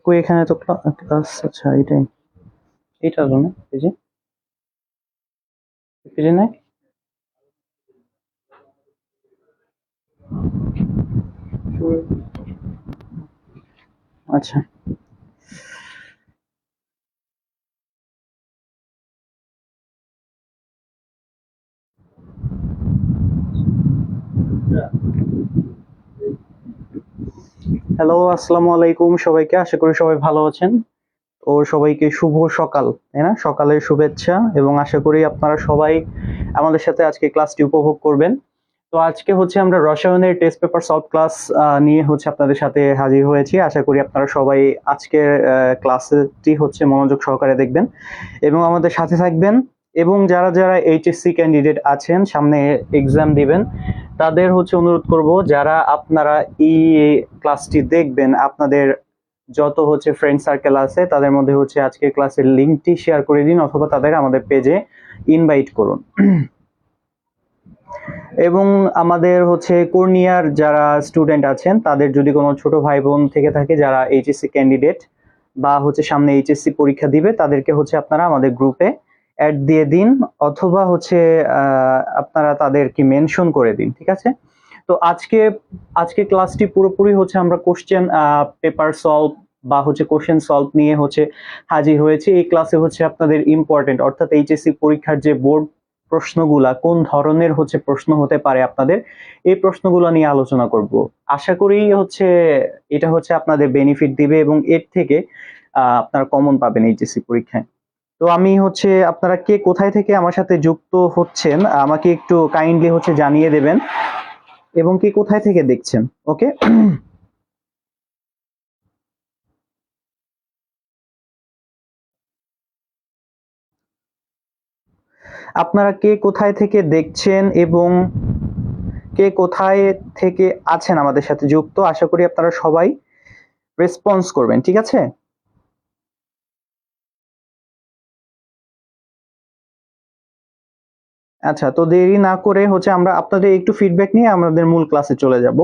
কই এখানে তো ক্লাস, আচ্ছা এটাই, এটা হলো না পেজে, পেজে নাই। আচ্ছা হ্যালো, আসসালামু আলাইকুম সবাইকে, আশা করি সবাই ভালো আছেন। তো সবাইকে শুভ সকাল, তাই না? সকালের শুভেচ্ছা, এবং আশা করি আপনারা সবাই আমাদের সাথে আজকে ক্লাসটি উপভোগ করবেন। তো আজকে হচ্ছে আমরা রসায়নের টেস্ট পেপার সলভ ক্লাস নিয়ে হচ্ছে আপনাদের সাথে হাজির হয়েছি। আশা করি আপনারা সবাই আজকের ক্লাসটি হচ্ছে মনোযোগ সহকারে দেখবেন এবং আমাদের সাথে থাকবেন। এবং যারা যারা এইচএসসি ক্যান্ডিডেট আছেন, সামনে এক্সাম দিবেন, তাদের হচ্ছে অনুরোধ করব, যারা আপনারা এই ক্লাসটি দেখবেন, আপনাদের যত হচ্ছে ফ্রেন্ড সার্কেল আছে তাদের মধ্যে হচ্ছে আজকের ক্লাসের লিঙ্কটি শেয়ার করে দিন, অথবা তাদের আমাদের পেজে ইনভাইট করুন। এবং আমাদের হচ্ছে কর্নিয়ার যারা স্টুডেন্ট আছেন, তাদের যদি কোনো ছোট ভাই বোন থেকে থাকে যারা এইচএসসি ক্যান্ডিডেট বা হচ্ছে সামনে এইচএসসি পরীক্ষা দিবে, তাদেরকে হচ্ছে আপনারা আমাদের গ্রুপে অ্যাড দিয়ে দিন, অথবা হচ্ছে আপনারা তাদেরকে মেনশন করে দিন, ঠিক আছে? তো আজকে ক্লাসটি পুরোপুরি হচ্ছে আমরা কোশ্চেন পেপার সলভ বা হচ্ছে কোশ্চেন সলভ নিয়ে হচ্ছে হাজির হয়েছে। এই ক্লাসে হচ্ছে আপনাদের ইম্পর্টেন্ট, অর্থাৎ এইচএসসি পরীক্ষার যে বোর্ড প্রশ্নগুলা, কোন ধরনের হচ্ছে প্রশ্ন হতে পারে আপনাদের, এই প্রশ্নগুলো নিয়ে আলোচনা করব। আশা করি হচ্ছে এটা হচ্ছে আপনাদের বেনিফিট দিবে এবং এর থেকে আপনারা কমন পাবেন এইচএসসি পরীক্ষায়। তো আমি হচ্ছে, আপনারা কে কোথায় থেকে আমার সাথে যুক্ত হচ্ছেন আমাকে একটু কাইন্ডলি হচ্ছে জানিয়ে দেবেন, এবং কে কোথায় থেকে দেখছেন। ওকে, আপনারা কে কোথায় থেকে দেখছেন এবং কে কোথায় থেকে আছেন আমাদের সাথে যুক্ত, আশা করি আপনারা সবাই রেসপন্স করবেন, ঠিক আছে? আচ্ছা, তো দেরি না করে হচ্ছে আমরা আপনাদের একটু ফিডব্যাক নিয়ে আমাদের মূল ক্লাসে চলে যাব।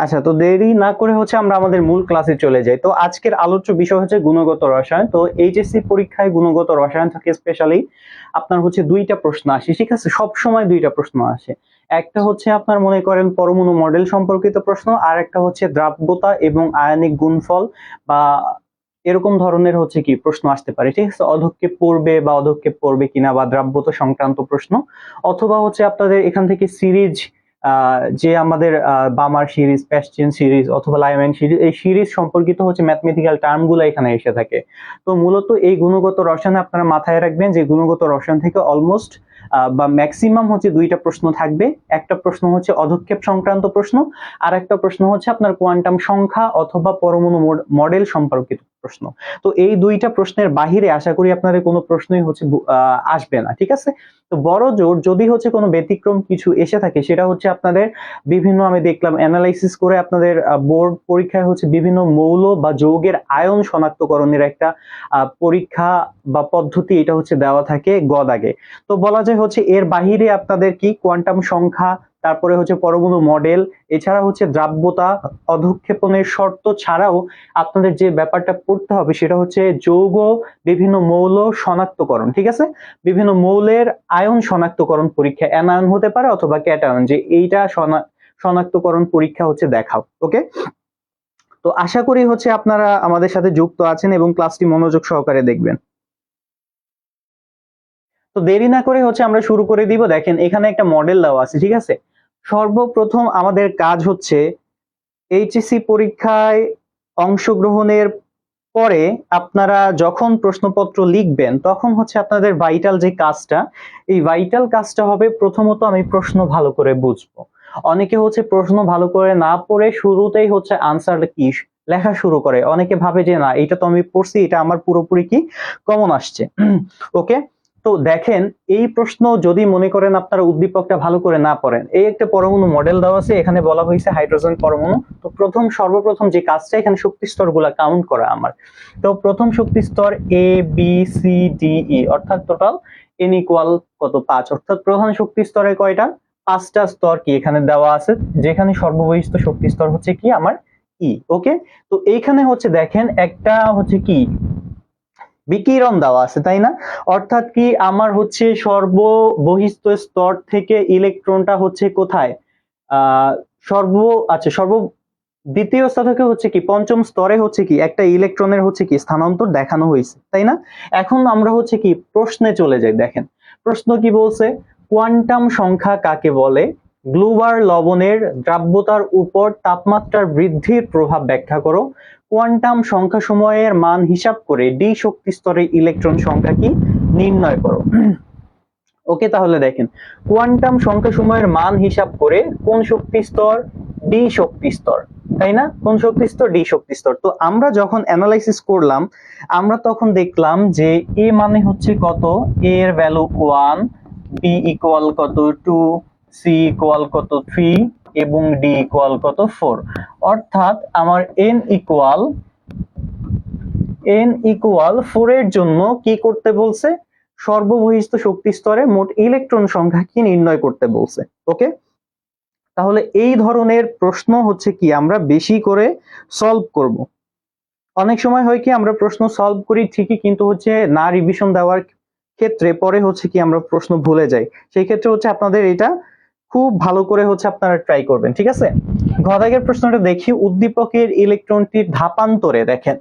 আচ্ছা, তো দেরি না করে হচ্ছে আমরা আমাদের মূল ক্লাসে চলে যাই। তো আজকের আলোচ্য বিষয় হচ্ছে গুণগত রসায়ন। তো এইচএসসি পরীক্ষায় গুণগত রসায়ন থেকে স্পেশালি আপনার হচ্ছে দুইটা প্রশ্ন আসে, ঠিক আছে? সব সময় দুইটা প্রশ্ন আসে। একটা হচ্ছে আপনার মনে করেন পরমাণু মডেল সম্পর্কিত প্রশ্ন, আর একটা হচ্ছে দ্রাব্যতা এবং আয়নিক গুণফল বা এরকম ধরনের হচ্ছে কি প্রশ্ন আসতে পারে, ঠিক আছে? অধক্ষেপ পড়বে বা অধক্ষেপ পড়বে কিনা, বা দ্রাব্যতা সংক্রান্ত প্রশ্ন, অথবা হচ্ছে আপনাদের এখান থেকে সিরিজ, যে আমাদের বামার সিরিজ, প্যাস্টিন সিরিজ অথবা লাইম্যান সিরিজ, এই সিরিজ সম্পর্কিত হচ্ছে ম্যাথমেটিক্যাল টার্মগুলো এখানে এসে থাকে। তো মূলত এই গুণগত রসায়নে আপনারা মাথায় রাখবেন যে গুণগত রসায়ন থেকে অলমোস্ট বা ম্যাক্সিমাম হচ্ছে দুইটা প্রশ্ন থাকবে। একটা প্রশ্ন হচ্ছে অধক্ষেপ সংক্রান্ত প্রশ্ন, আর একটা প্রশ্ন হচ্ছে আপনার কোয়ান্টাম সংখ্যা অথবা পরমাণু মডেল সম্পর্কিত প্রশ্ন। তো এই দুইটা প্রশ্নের বাহিরে আশা করি আপনাদের কোনো প্রশ্নই হচ্ছে আসবে না, ঠিক আছে? তো বড় জোর যদি হচ্ছে কোনো ব্যতিক্রম কিছু এসে থাকে, সেটা হচ্ছে আপনাদের বিভিন্ন, আমি দেখলাম অ্যানালাইসিস করে আপনাদের বোর্ড পরীক্ষায় হচ্ছে বিভিন্ন মৌল বা যৌগের আয়ন শনাক্তকরণের একটা পরীক্ষা বা পদ্ধতি, এটা হচ্ছে দেওয়া থাকে গ দাগে। তো বলা যায় হচ্ছে এর বাহিরে আপনাদের কি কোয়ান্টাম সংখ্যা, তারপরে হচ্ছে পরমাণু মডেল, এছাড়া হচ্ছে দ্রাব্যতা, অধঃক্ষেপণের শর্ত ছাড়াও আপনাদের যে ব্যাপারটা পড়তে হবে সেটা হচ্ছে যৌগ, বিভিন্ন মৌল শনাক্তকরণ, ঠিক আছে? বিভিন্ন মৌলের আয়ন শনাক্তকরণ পরীক্ষা, অ্যানায়ন হতে পারে অথবা ক্যাটায়ন, যে এইটা শনাক্তকরণ পরীক্ষা হচ্ছে দেখাও। ওকে, তো আশা করি হচ্ছে আপনারা আমাদের সাথে যুক্ত আছেন এবং ক্লাসটি মনোযোগ সহকারে দেখবেন। তো দেরি না করে হচ্ছে আমরা শুরু করে দিব। দেখেন এখানে একটা মডেল দেওয়া আছে, ঠিক আছে? সর্বপ্রথম আমাদের কাজ হচ্ছে এইচএসসি পরীক্ষায় অংশগ্রহণের পরে আপনারা যখন প্রশ্নপত্র লিখবেন, তখন হচ্ছে আপনাদের ভাইটাল যে কাজটা, এই ভাইটাল কাজটা হবে প্রথমত আমি প্রশ্ন ভালো করে বুঝবো। অনেকে হচ্ছে প্রশ্ন ভালো করে না পড়ে শুরুতেই হচ্ছে আনসার কি লেখা শুরু করে। অনেকে ভাবে যে না, এটা তো আমি পড়ছি, এটা আমার পুরোপুরি কি কমন আসছে। ওকে, তো দেখেন এই প্রশ্ন যদি মনে করেন আপনারা উদ্দীপকটা ভালো করে না পড়েন, এই একটা পরমাণু মডেল দেওয়া আছে, এখানে বলা হয়েছে হাইড্রোজেন পরমাণু। তো সর্বপ্রথম যে কাজটা এখানে শক্তি স্তরগুলা কাউন্ট করা আমার। তো প্রথম শক্তি স্তর A B C D E, অর্থাৎ টোটাল n ইকুয়াল কত 5, অর্থাৎ প্রধান শক্তি স্তরে কয়টা 5টা স্তর কি এখানে দেওয়া আছে, যেখানে সর্ববহিষ্ঠ শক্তি স্তর হচ্ছে কি আমার ই। ওকে, তো এইখানে হচ্ছে দেখেন একটা হচ্ছে কি বিকিরণ দেওয়া আছে, তাই না? অর্থাৎ কি আমার হচ্ছে সর্ববহিষ্ঠ স্তর থেকে ইলেকট্রনটা হচ্ছে কোথায় দ্বিতীয় স্তর থেকে হচ্ছে কি পঞ্চম স্তরে হচ্ছে কি একটা ইলেকট্রনের হচ্ছে কি স্থানান্তর দেখানো হয়েছে, তাই না? এখন আমরা হচ্ছে কি প্রশ্নে চলে যাই। দেখেন প্রশ্ন কি বলছে, কোয়ান্টাম সংখ্যা কাকে বলে, গ্লুবার লবণের দ্রাব্যতার উপর তাপমাত্রার বৃদ্ধির প্রভাব ব্যাখ্যা করো, কোয়ান্টাম সংখ্যা সময়ের মান হিসাব করে ডি শক্তি স্তরের ইলেকট্রন সংখ্যা কি নির্ণয় করো। ওকে, তাহলে দেখেন কোয়ান্টাম সংখ্যা সময়ের মান হিসাব করে কোন শক্তি স্তর, ডি শক্তি স্তর, তাই না? কোন শক্তি স্তর, ডি শক্তি স্তর। তো আমরা যখন অ্যানালাইসিস করলাম আমরা তখন দেখলাম যে এ মানে হচ্ছে কত, এ এর ভ্যালু 1, বি ইকুয়াল কত 2, সি ইকুয়াল কত 3 এবং ডি ইকুয়াল কত 4। অর্থাৎ আমার n ইকুয়াল 4 এর জন্য কি করতে বলছে, সর্ববহিষ্ঠ শক্তি স্তরে মোট ইলেকট্রন সংখ্যা কি নির্ণয় করতে বলছে। ওকে, তাহলে এই ধরনের প্রশ্ন হচ্ছে কি আমরা বেশি করে সলভ করব। অনেক সময় হয় কি আমরা প্রশ্ন সলভ করি ঠিকই, কিন্তু হচ্ছে না রিভিশন দেওয়ার ক্ষেত্রে পরে হচ্ছে কি আমরা প্রশ্ন ভুলে যাই। সেই ক্ষেত্রে হচ্ছে আপনাদের এটা খুব ভালো করে হচ্ছে আপনারা ট্রাই করবেন, ঠিক আছে? ঘ দাগের প্রশ্নটা দেখি, উদ্দীপকের ইলেকট্রনটির ধাপান্তরে, দেখেন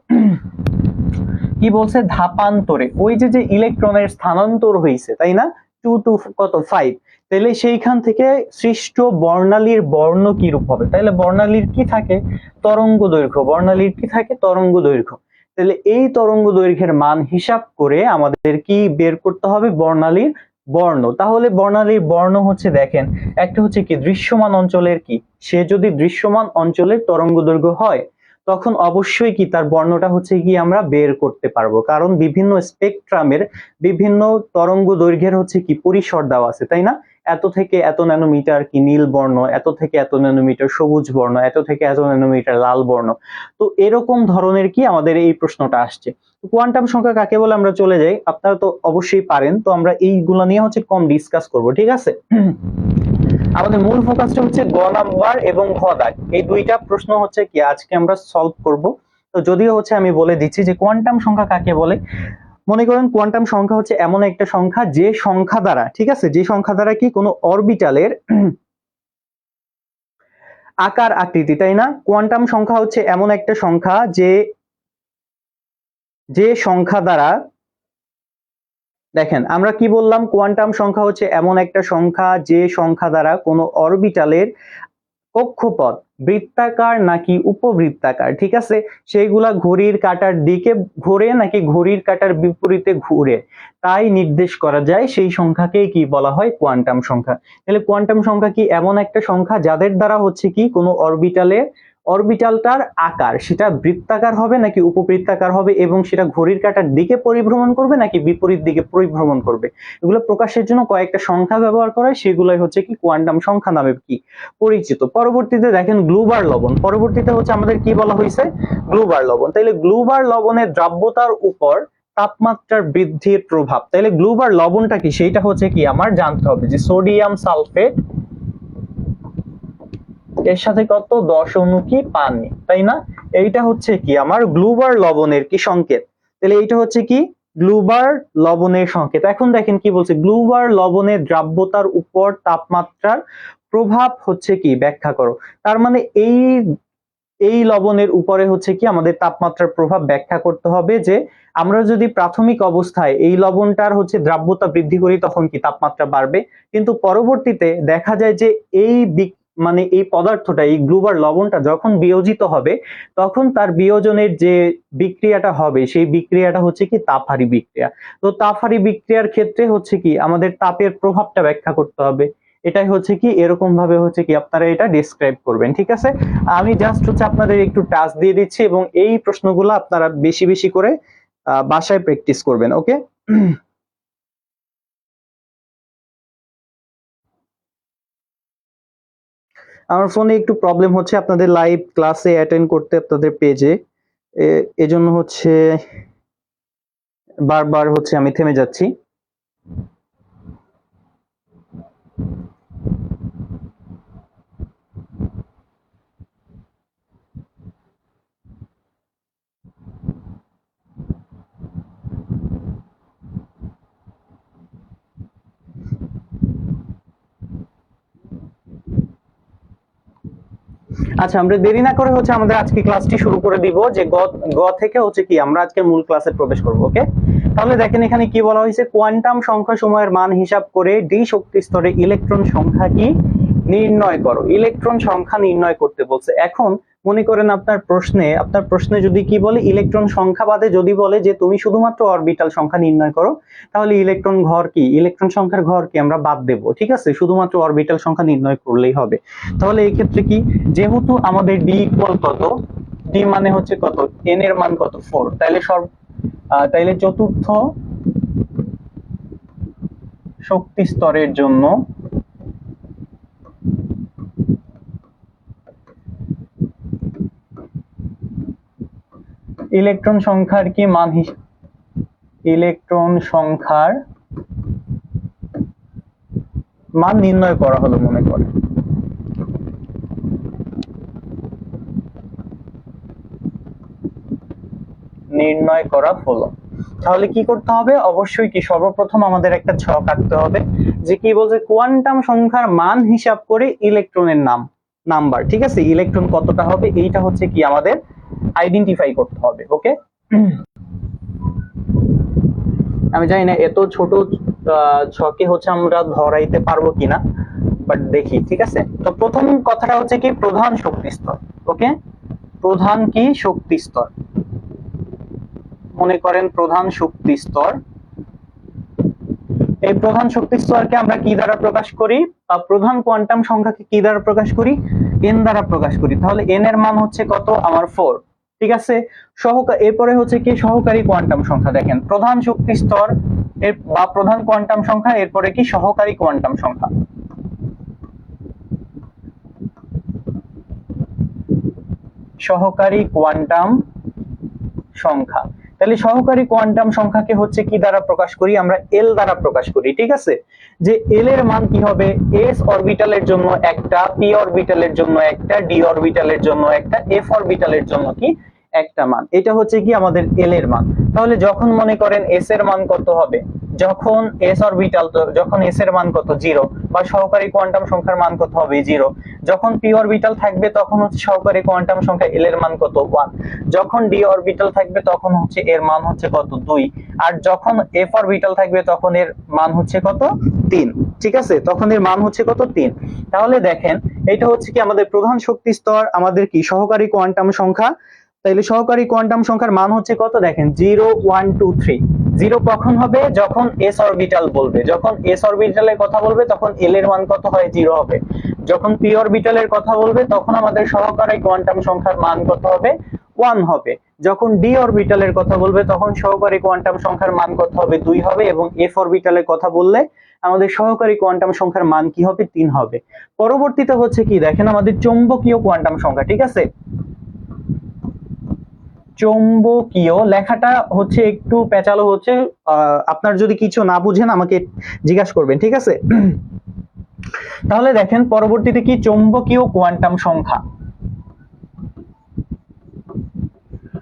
কি বলছে, ধাপান্তরে ওই যে ইলেকট্রনের স্থানান্তর হয়েছে, তাই না, 2 to কত 5, তাহলে সেইখান থেকে সৃষ্ট বর্ণালীর বর্ণ কি রূপ হবে, তাহলে বর্ণালীর কি থাকে, তরঙ্গ দৈর্ঘ্য, বর্ণালীর কি থাকে, তরঙ্গ দৈর্ঘ্য। তাহলে এই তরঙ্গ দৈর্ঘ্যের মান হিসাব করে আমাদের কি বের করতে হবে, বর্ণালীর বর্ণ। তাহলে বর্ণালীর বর্ণ হচ্ছে দেখেন একটা হচ্ছে কি দৃশ্যমান অঞ্চলের কি, সে যদি দৃশ্যমান অঞ্চলের তরঙ্গ দৈর্ঘ্য হয় তখন অবশ্যই কি তার বর্ণটা হচ্ছে কি আমরা বের করতে পারবো, কারণ বিভিন্ন স্পেকট্রামের বিভিন্ন তরঙ্গ দৈর্ঘ্যের হচ্ছে কি পরিসর দেওয়া আছে, তাই না? এত থেকে এত ন্যানোমিটার কি নীল বর্ণ, এত থেকে এত ন্যানোমিটার সবুজ বর্ণ, এত থেকে এত ন্যানোমিটার লাল বর্ণ। তো এরকম ধরনের কি আমাদের এই প্রশ্নটা আসছে। কোয়ান্টাম সংখ্যা কাকে বলে আমরা চলে যাই, আপনারা তো অবশ্যই পারেন, তো আমরা এইগুলো নিয়ে হচ্ছে কম ডিসকাস করব, ঠিক আছে? আমাদের মূল ফোকাসটা হচ্ছে গ নাম্বার এবং ঘ দাগ, এই দুইটা প্রশ্ন হচ্ছে কি আজকে আমরা সলভ করব। তো যদিও হচ্ছে আমি বলে দিচ্ছি যে কোয়ান্টাম সংখ্যা কাকে বলে। মনে করেন কোয়ান্টাম সংখ্যা হচ্ছে এমন একটা সংখ্যা যে সংখ্যা দ্বারা, ঠিক আছে, যে সংখ্যা দ্বারা কি কোনো অরবিটালের আকার আকৃতি, তাই না? কোয়ান্টাম সংখ্যা হচ্ছে এমন একটা সংখ্যা যে সংখ্যা দ্বারা, দেখেন আমরা কি বললাম, কোয়ান্টাম সংখ্যা হচ্ছে এমন একটা সংখ্যা যে সংখ্যা দ্বারা কোনো অরবিটালের কক্ষপথ বৃত্তাকার নাকি উপবৃত্তাকার, ঠিক আছে, সেইগুলা ঘড়ির কাঁটার দিকে ঘোরে নাকি ঘড়ির কাঁটার বিপরীতে ঘুরে তাই নির্দেশ করা যায়, সেই সংখ্যাকেই কি বলা হয়, কোয়ান্টাম সংখ্যা। তাহলে কোয়ান্টাম সংখ্যা কি এমন একটা সংখ্যা যাদের দ্বারা হচ্ছে কি কোনো অরবিটালটার আকার সেটা বৃত্তাকার হবে নাকি উপবৃত্তাকার হবে, এবং সেটা ঘড়ির কাঁটার দিকে পরিভ্রমণ করবে নাকি বিপরীত দিকে পরিভ্রমণ করবে, এগুলো প্রকাশের জন্য কয়েকটা সংখ্যা ব্যবহার করা হয়, সেগুলোই হচ্ছে কি কোয়ান্টাম সংখ্যা নামে কি পরিচিত। পরবর্তীতে দেখেন গ্লুবার লবণ, পরবর্তীতে হচ্ছে আমাদের কি বলা হয়েছে, গ্লুবার লবণ। তাইলে গ্লুবার লবণের দ্রাব্যতার উপর তাপমাত্রার বৃদ্ধির প্রভাব, তাইলে গ্লুবার লবণটা কি সেইটা হচ্ছে কি আমার জানতে হবে, যে সোডিয়াম সালফেট এর সাথে কত 10 অণু কি পানি, তাই না? এইটা হচ্ছে কি আমার গ্লুবার লবণের কি সংকেত, তাহলে এইটা হচ্ছে কি গ্লুবার লবণের সংকেত। এখন দেখেন কি বলছে, গ্লুবার লবণের দ্রাব্যতার উপর তাপমাত্রার প্রভাব হচ্ছে কি ব্যাখ্যা করো। তার মানে এই লবণের উপরে হচ্ছে কি আমাদের তাপমাত্রার প্রভাব ব্যাখ্যা করতে হবে, যে আমরা যদি প্রাথমিক অবস্থায় এই লবণটার হচ্ছে দ্রাব্যতা বৃদ্ধি করি তখন কি তাপমাত্রা বাড়বে, কিন্তু পরবর্তীতে দেখা যায় যে এই পদার্থটা, এই গ্লুবার লবণটা যখন বিয়োজিত হবে তখন তার বিয়োজনের যে বিক্রিয়াটা হবে সেই বিক্রিয়াটা হচ্ছে কি তাপহারী বিক্রিয়া। তো তাপহারী বিক্রিয়ার ক্ষেত্রে হচ্ছে কি আমাদের তাপের প্রভাবটা ব্যাখ্যা করতে হবে, এটাই হচ্ছে কি এরকম ভাবে হচ্ছে কি আপনারা এটা ডেসক্রাইব করবেন, ঠিক আছে? আমি জাস্ট হচ্ছে আপনাদের একটু টাস্ক দিয়ে দিচ্ছি এবং এই প্রশ্নগুলো আপনারা বেশি বেশি করে বাসায় প্র্যাকটিস করবেন, ওকে? আমার ফোনে একটু প্রবলেম হচ্ছে আপনাদের লাইভ ক্লাসে অ্যাটেন্ড করতে, আপনাদের পেজে, এজন্য হচ্ছে বারবার হচ্ছে আমি থেমে যাচ্ছি। আচ্ছা, আমরা দেরি না করে হচ্ছে আমাদের আজকে ক্লাসটি শুরু করে দিব, যে গ থেকে হচ্ছে কি আমরা আজকে মূল ক্লাসে প্রবেশ করব। ওকে, তাহলে দেখেন এখানে কি বলা হয়েছে, কোয়ান্টাম সংখ্যা সময়ের মান হিসাব করে ডি শক্তি স্তরে ইলেকট্রন সংখ্যা কি নির্ণয় করো। ইলেকট্রন সংখ্যা নির্ণয় করতে বলছে। এখন মনে করেন আপনার প্রশ্নে যদি কি বলে, ইলেকট্রন সংখ্যা বাদে যদি বলে যে তুমি শুধুমাত্র অরবিটাল সংখ্যা নির্ণয় করো, তাহলে ইলেকট্রন সংখ্যার ঘর কি আমরা বাদ দেব। ঠিক আছে, শুধুমাত্র অরবিটাল সংখ্যা নির্ণয় করলেই হবে। তাহলে এই ক্ষেত্রে কি, যেহেতু আমাদের ডি ইকুয়াল কত, ডি মানে হচ্ছে কত, এন এর মান কত 4, তাইলে চতুর্থ শক্তি স্তরের জন্য ইলেকট্রন সংখ্যার কি মান, ইলেকট্রন সংখ্যার মান নির্ণয় করা হলো, মনে করে নির্ণয় করা হলো। তাহলে কি করতে হবে, অবশ্যই কি সর্বপ্রথম আমাদের একটা ছক আঁকতে হবে, যে কি বলছে, কোয়ান্টাম সংখ্যার মান হিসাব করে ইলেকট্রনের নাম্বার। ঠিক আছে, ইলেকট্রন কতটা হবে এইটা হচ্ছে কি আমাদের আইডেন্টিফাই করতে হবে। ওকে, আমি জানি না এত ছোট ছকে হচ্ছে আমরা ধরাইতে পারবো কিনা, বাট দেখি। ঠিক আছে, তো প্রথম কথাটা হচ্ছে কি প্রধান শক্তি স্তর। ওকে, প্রধান কি শক্তি স্তর, মনে করেন প্রধান শক্তি স্তর। এই প্রধান শক্তি স্তরকে আমরা কি দ্বারা প্রকাশ করি, বা প্রধান কোয়ান্টাম সংখ্যাকে কি দ্বারা প্রকাশ করি, এন দ্বারা প্রকাশ করি। তাহলে এন এর মান হচ্ছে কত, আমার 4। ঠিক আছে, এরপরে হচ্ছে কি সহকারী কোয়ান্টাম সংখ্যা। দেখেন প্রধান শক্তি স্তর এর বা প্রধান কোয়ান্টাম সংখ্যা, এরপরে কি সহকারী কোয়ান্টাম সংখ্যা। সহকারী কোয়ান্টাম সংখ্যা, তাহলে সহকারী কোয়ান্টাম সংখ্যাকে হচ্ছে কি দ্বারা প্রকাশ করি, আমরা এল দ্বারা প্রকাশ করি। ঠিক আছে, যে এল এর মান কি হবে, এস অরবিটালের জন্য একটা, পি অরবিটালের জন্য একটা, ডি অরবিটালের জন্য একটা, এফ অরবিটালের জন্য কি একটা মান। এটা হচ্ছে কি আমাদের এল এর মান। তাহলে যখন মনে করেন এস এর মান কত হবে, যখন এস অরবিটাল, যখন এস এর মান কত 0, বা সহকারী কোয়ান্টাম সংখ্যার মান কত হবে 0। যখন পি অরবিটাল থাকবে তখন হচ্ছে সহকারী কোয়ান্টাম সংখ্যা এল এর মান কত 1। যখন ডি অরবিটাল থাকবে তখন হচ্ছে এর মান হচ্ছে কত 2। আর যখন এফ অরবিটাল থাকবে তখন এর মান হচ্ছে কত 3। ঠিক আছে, তখন এর মান হচ্ছে কত 3। তাহলে দেখেন এটা হচ্ছে কি আমাদের প্রধান শক্তি স্তর, আমাদের কি সহকারী কোয়ান্টাম সংখ্যা। তাইলে সহকারী কোয়ান্টাম সংখ্যার মান হচ্ছে কত, দেখেন 0 1 2 3। 0 কখন হবে, যখন এস অরবিটাল বলবে, যখন এস অরবিটালের কথা বলবে তখন এল এর মান কত হয় 0 হবে। যখন পি অরবিটালের কথা বলবে তখন আমাদের সহকারী কোয়ান্টাম সংখ্যার মান কত হবে, 1 হবে। যখন ডি অরবিটালের কথা বলবে তখন সহকারী কোয়ান্টাম সংখ্যার মান কত হবে, 2 হবে। এবং এফ অরবিটালের কথা বললে আমাদের সহকারী কোয়ান্টাম সংখ্যার মান কি হবে, 3 হবে। পরবর্তীতে হচ্ছে কি, দেখেন আমাদের চৌম্বকীয় কোয়ান্টাম সংখ্যা। ঠিক আছে, চৌম্বকীয় লেখাটা হচ্ছে একটু পেঁচালো হচ্ছে, আপনার যদি কিছু না বুঝেন আমাকে জিজ্ঞাসা করবেন। ঠিক আছে, তাহলে দেখেন পরবর্তীতে কি, চৌম্বকীয় কোয়ান্টাম সংখ্যা,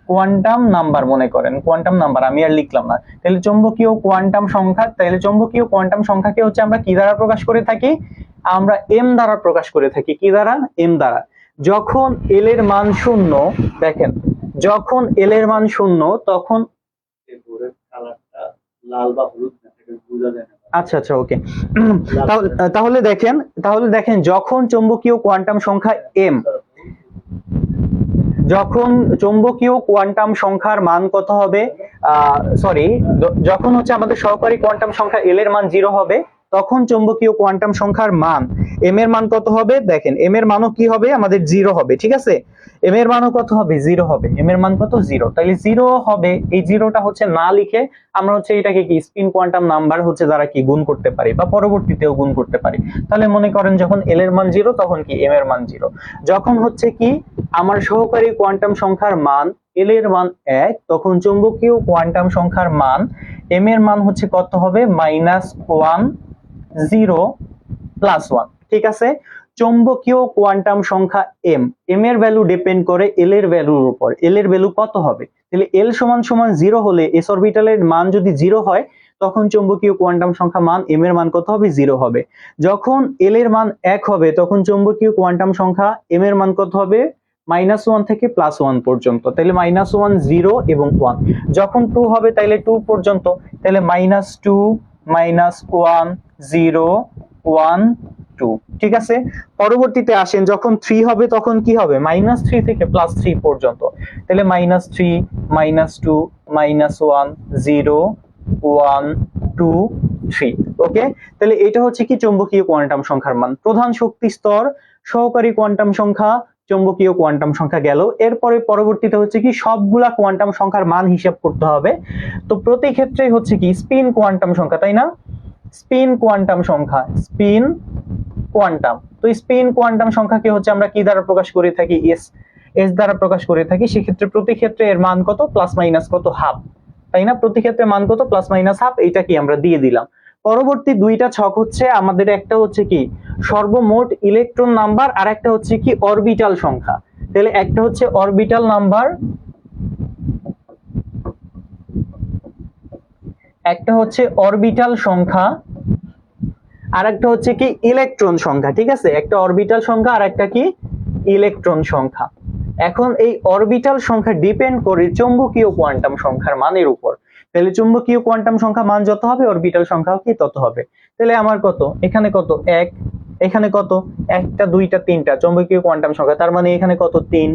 কোয়ান্টাম নাম্বার, মনে করেন কোয়ান্টাম নাম্বার, আমি আর লিখলাম না। তাহলে চৌম্বকীয় কোয়ান্টাম সংখ্যা, তাহলে চৌম্বকীয় কোয়ান্টাম সংখ্যাকে হচ্ছে আমরা কি দ্বারা প্রকাশ করে থাকি, আমরা এম দ্বারা প্রকাশ করে থাকি। কি দ্বারা, এম দ্বারা। যখন এল এর মান 0, দেখেন যখন এল এর মান 0 তখন লাল বা হলুদ, আচ্ছা আচ্ছা ওকে। তাহলে দেখেন যখন চৌম্বকীয় কোয়ান্টাম সংখ্যা এম, যখন চৌম্বকীয় কোয়ান্টাম সংখ্যার মান কত হবে, যখন হচ্ছে আমাদের সহকারী কোয়ান্টাম সংখ্যা এল এর মান 0 হবে, তখন চৌম্বকীয় কোয়ান্টাম সংখ্যার মান এম এর মান কত হবে, দেখেন এম এর মানও কি হবে আমাদের 0 হবে, ঠিক আছে। এম এর মানও কত হবে, 0 হবে। এম এর মান কত, 0। তাহলে 0 হবে, এই 0টা হচ্ছে না লিখে আমরা হচ্ছে এটাকে কি স্পিন কোয়ান্টাম নাম্বার হচ্ছে দ্বারা কি গুণ করতে পারি বা পরবর্তীতেও গুণ করতে পারি। তাহলে মনে করেন যখন এল এর মান 0 তখন কি এম এর মান 0। যখন হচ্ছে কি আমার সহকারী কোয়ান্টাম সংখ্যার মান এল এর মান 1, তখন চৌম্বকীয় কোয়ান্টাম সংখ্যার মান এম এর মান হচ্ছে কত হবে, -1 0 +1, ঠিক আছে। চৌম্বকীয় কোয়ান্টাম সংখ্যা এম, এম এর ভ্যালু ডিপেন্ড করে এল এর ভ্যালুর উপর। এল এর ভ্যালু কত হবে, তাহলে এল সমান 0 হলে এস অরবিটালের মান যদি 0 হয় তখন চৌম্বকীয় কোয়ান্টাম সংখ্যা মান এম এর মান কত হবে, 0 হবে। যখন এল এর মান 1 হবে তখন চৌম্বকীয় কোয়ান্টাম সংখ্যা এম এর মান কত হবে, -1 থেকে +1 পর্যন্ত। তাহলে -1 0 এবং 1। যখন 2 হবে তাহলে 2 পর্যন্ত, তাহলে -2 -1 0 1 2, ঠিক আছে। পরবর্তীতে আসেন যখন 3 হবে তখন কি হবে, -3 থেকে +3 পর্যন্ত। তাহলে -3 -2 -1 0 1 2 3, ওকে। তাহলে এটা হচ্ছে কি চৌম্বকীয় কোয়ান্টাম সংখ্যার মান। প্রধান শক্তি স্তর, সহকারী কোয়ান্টাম সংখ্যা, চৌম্বকীয় কোয়ান্টাম সংখ্যা গেল। এরপরে পরবর্তীতে হচ্ছে কি সবগুলা কোয়ান্টাম সংখ্যার মান হিসাব করতে হবে। তো প্রতি ক্ষেত্রে হচ্ছে কি স্পিন কোয়ান্টাম সংখ্যা, তাই না, স্পিন কোয়ান্টাম সংখ্যা, স্পিন কোয়ান্টাম। তো স্পিন কোয়ান্টাম সংখ্যাকে হচ্ছে আমরা কি দ্বারা প্রকাশ করে থাকি, এস, এস দ্বারা প্রকাশ করে থাকি। সেক্ষেত্রে প্রতি ক্ষেত্রে এর মান কত, প্লাস মাইনাস কত, হাফ, তাই না। প্রতি ক্ষেত্রে মান কত, প্লাস মাইনাস হাফ, এটা কি আমরা দিয়ে দিলাম। পরবর্তী দুইটা ছক হচ্ছে আমাদের, একটা হচ্ছে কি সর্বমোট ইলেকট্রন নাম্বার, আর একটা হচ্ছে কি অরবিটাল সংখ্যা। তাহলে একটা হচ্ছে অরবিটাল নাম্বার, একটা হচ্ছে অরবিটাল সংখ্যা, আর একটা হচ্ছে কি ইলেকট্রন সংখ্যা, ঠিক আছে। একটা অরবিটাল সংখ্যা আর একটা কি ইলেকট্রন সংখ্যা। এখন এই অরবিটাল সংখ্যা ডিপেন্ড করে চৌম্বকীয় কোয়ান্টাম সংখ্যার মানের উপর। তাহলে চৌম্বকীয় কোয়ান্টাম সংখ্যা মান যত হবে অরবিটাল সংখ্যাও কি তত হবে। তাহলে আমার কত, এখানে কত 1, এখানে কত 1টা 2টা 3টা চৌম্বকীয় কোয়ান্টাম সংখ্যা, তার মানে এখানে কত 3,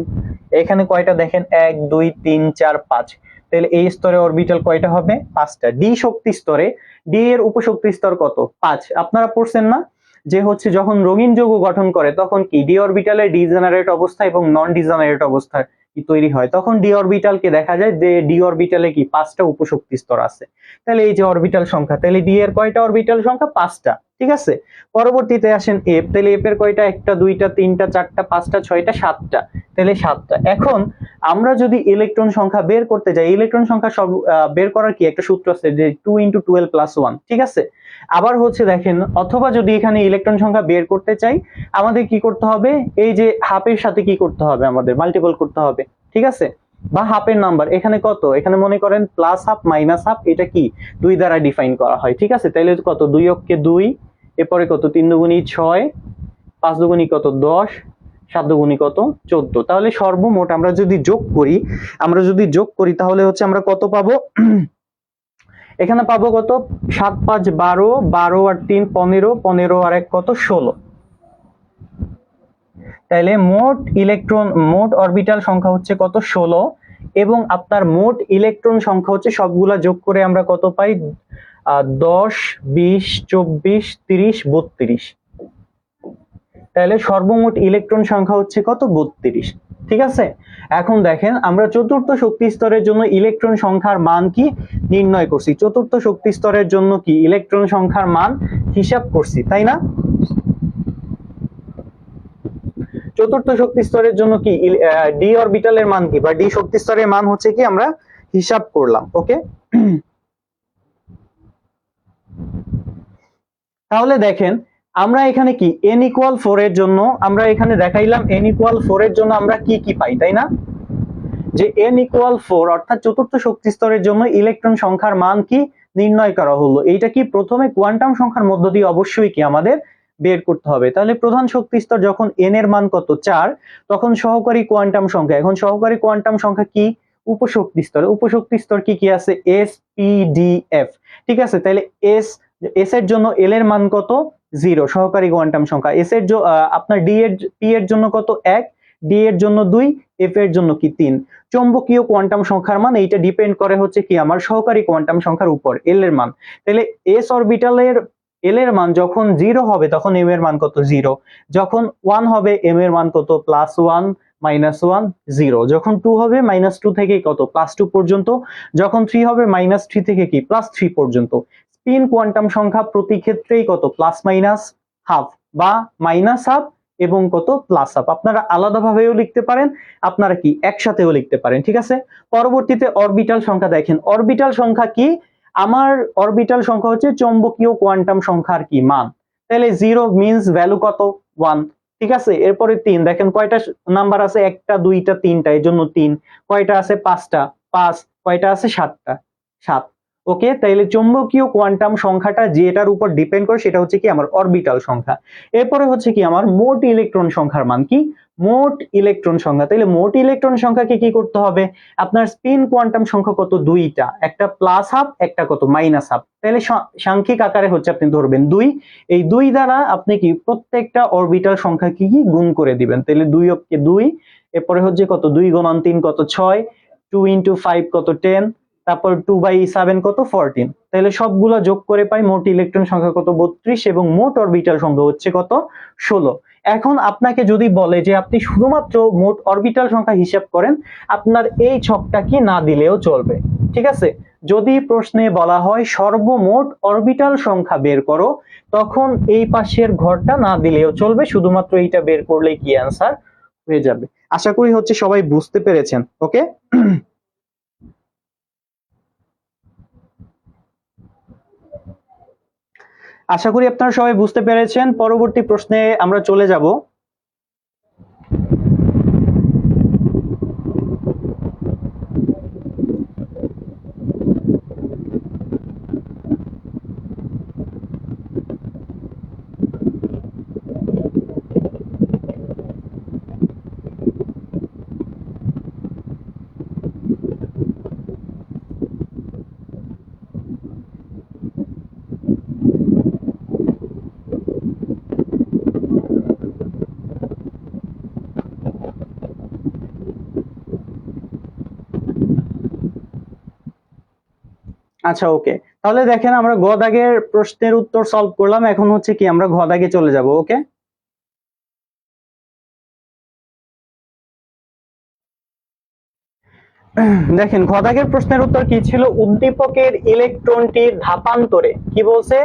এখানে কয়টা দেখেন 1 2 3 4 5। তাহলে এই স্তরে অরবিটাল কয়টা হবে, 5টা। ডি শক্তি স্তরে, ডি এর উপশক্তি স্তর কত, 5। আপনারা পড়ছেন না যে হচ্ছে যখন রঙিন যৌগ গঠন করে তখন কি ডি অরবিটালের ডিজেনারেট অবস্থা এবং নন ডিজেনারেট অবস্থা কি তৈরি হয়, তখন ডি অরবিটালকে দেখা যায় যে ডি অরবিটালে কি 5টা উপশক্তি স্তর আছে। তাহলে এই যে অরবিটাল সংখ্যা, তাহলে ডি এর কয়টা অরবিটাল সংখ্যা, 5টা, ঠিক আছে। পরবর্তীতে আসেন এফ, তাহলে এফ এর কয়টা, 1টা 2টা 3টা 4টা 5টা 6টা 7টা, তাহলে 7টা। এখন আমরা যদি ইলেকট্রন সংখ্যা বের করতে যাই, ইলেকট্রন সংখ্যা সব বের করার কি একটা সূত্র আছে যে 2 × 12 + 1, ঠিক আছে। আবার হচ্ছে দেখেন, অথবা যদি এখানে ইলেকট্রন সংখ্যা বের করতে চাই আমাদের কি করতে হবে, এই যে হাফের সাথে কি করতে হবে, আমাদের মাল্টিপল করতে হবে, ঠিক আছে। বা হাফের নাম্বার এখানে কত, এখানে মনে করেন প্লাস হাফ মাইনাস হাফ, এটা কি 2 দ্বারা ডিফাইন করা হয়, ঠিক আছে। তাইলে কত, 2 অক্ষে 2, এরপরে কত 3 দুগুণী 6, 5 দুগুণী কত 10, 7 দুগুণী কত 14। তাহলে সর্বমোট আমরা যদি যোগ করি তাহলে হচ্ছে আমরা কত পাবো, এখানে পাবো কত, 7 5 12, 12 আর 3 15, 15 আর 1 কত 16। তাহলে মোট অরবিটাল সংখ্যা হচ্ছে কত, 16। এবং আপনার মোট ইলেকট্রন সংখ্যা হচ্ছে সবগুলা যোগ করে আমরা কত পাই, 10 20 24 30 32। তাহলে সর্বমোট ইলেকট্রন সংখ্যা হচ্ছে কত, 32, ঠিক আছে। এখন দেখেন আমরা চতুর্থ শক্তি স্তরের জন্য ইলেকট্রন সংখ্যার মান কি নির্ণয় করছি, চতুর্থ শক্তি স্তরের জন্য কি ইলেকট্রন সংখ্যার মান হিসাব করছি, তাই না। চতুর্থ শক্তি স্তরের জন্য কি ডি অরবিটালের মান কি, বা ডি শক্তি স্তরের মান হচ্ছে কি আমরা হিসাব করলাম, ওকে। তাহলে দেখেন আমরা এখানে কি n = 4 এর জন্য আমরা এখানে দেখাইলাম n = 4 এর জন্য আমরা কি কি পাই, তাই না। যে n = 4 অর্থাৎ চতুর্থ শক্তি স্তরের জন্য ইলেকট্রন সংখ্যার মান কি নির্ণয় করা হলো। এইটা কি প্রথমে কোয়ান্টাম সংখ্যার মধ্য দিয়ে অবশ্যই কি আমাদের বের করতে হবে। তাহলে প্রধান শক্তি স্তর যখন n এর মান কত 4, তখন সহকারী কোয়ান্টাম সংখ্যা, এখন সহকারী কোয়ান্টাম সংখ্যা কি উপশক্তি স্তর, উপশক্তি স্তর কি কি আছে, s p d f, ঠিক আছে। তাহলে s এর জন্য l এর মান কত 0 সহকারী কোয়ান্টাম সংখ্যা, s এর আপনার p এর জন্য কত 1, d এর জন্য 2, f এর জন্য কি 3। চৌম্বকীয় কোয়ান্টাম সংখ্যার মান এইটা ডিপেন্ড করে হচ্ছে কি আমার সহকারী কোয়ান্টাম সংখ্যার উপর l এর মান। তাহলে s অরবিটালের এল এর মান যখন 0 হবে তখন এম এর মান কত 0, যখন 1 হবে এম এর মান কত +1 -1 0, যখন 2 হবে -2 থেকে কত +2 পর্যন্ত, যখন 3 হবে -3 থেকে কি +3 পর্যন্ত। স্পিন কোয়ান্টাম সংখ্যা প্রতি ক্ষেত্রেই কত +-হাফ বা -হাফ এবং কত +হাফ। আপনারা আলাদাভাবেও লিখতে পারেন, আপনারা কি একসাথেও লিখতে পারেন, ঠিক আছে। পরবর্তীতে অরবিটাল সংখ্যা দেখেন, অরবিটাল সংখ্যা কি, আমার অরবিটাল সংখ্যা হচ্ছে চৌম্বকীয় কোয়ান্টাম সংখ্যার কি মান, তাহলে 0 মিন্স ভ্যালু কত 1, ঠিক আছে। এরপরে 3 দেখেন কয়টা নাম্বার আছে, একটা দুইটা তিনটা, এই জন্য 3, কয়টা আছে 5টা 5, কয়টা আছে 7টা 7, ওকে। তাইলে চৌম্বকীয় কোয়ান্টাম সংখ্যাটা যেটার উপর ডিপেন্ড করে সেটা হচ্ছে কি আমার অরবিটাল সংখ্যা। এরপরে হচ্ছে কি আমার মোট ইলেকট্রন সংখ্যার মান, কি মোট ইলেকট্রন সংখ্যা, তাহলে মোট ইলেকট্রন সংখ্যাকে কি করতে হবে, আপনার স্পিন কোয়ান্টাম সংখ্যা কত দুইটা, একটা +হাফ একটা কত -হাফ, তাহলে সাংখ্যিক আকারে হচ্ছে আপনি ধরবেন 2, এই 2 দ্বারা আপনি কি প্রত্যেকটা অরবিটাল সংখ্যা কি গুণ করে দিবেন, তাহলে 2 অক্ষে 2, এরপরে হচ্ছে কত 2 × 3 কত 6, 2 × 5 কত 10, তারপর 2/7 কত 14, তাহলে সবগুলা যোগ করে পাই মোট ইলেকট্রন সংখ্যা কত 32 এবং মোট অরবিটাল সংখ্যা হচ্ছে কত 16। এখন আপনাকে যদি বলে যে আপনি শুধুমাত্র মোট অরবিটাল সংখ্যা হিসাব করেন, আপনার এই ছকটা কি না দিলেও চলবে, ঠিক আছে। যদি প্রশ্নে বলা হয় সর্বমোট অরবিটাল সংখ্যা বের করো, তখন এই পাশের ঘরটা না দিলেও চলবে, শুধুমাত্র এইটা বের করলেই কি অ্যান্সার হয়ে যাবে। আশা করি হচ্ছে সবাই বুঝতে পেরেছেন, ওকে। আশা করি আপনারা সবাই বুঝতে পেরেছেন। পরবর্তী প্রশ্নে আমরা চলে যাব। আচ্ছা, ওকে। তাহলে দেখেন আমরা গ দাগের প্রশ্নের উত্তর সলভ করলাম, এখন হচ্ছে কি আমরা ঘ দাগে চলে যাব, ওকে। দেখেন ঘ দাগের প্রশ্নের উত্তর কি ছিল, উদ্দীপকের ইলেকট্রনটির ধাপান্তরে, কি বলছে,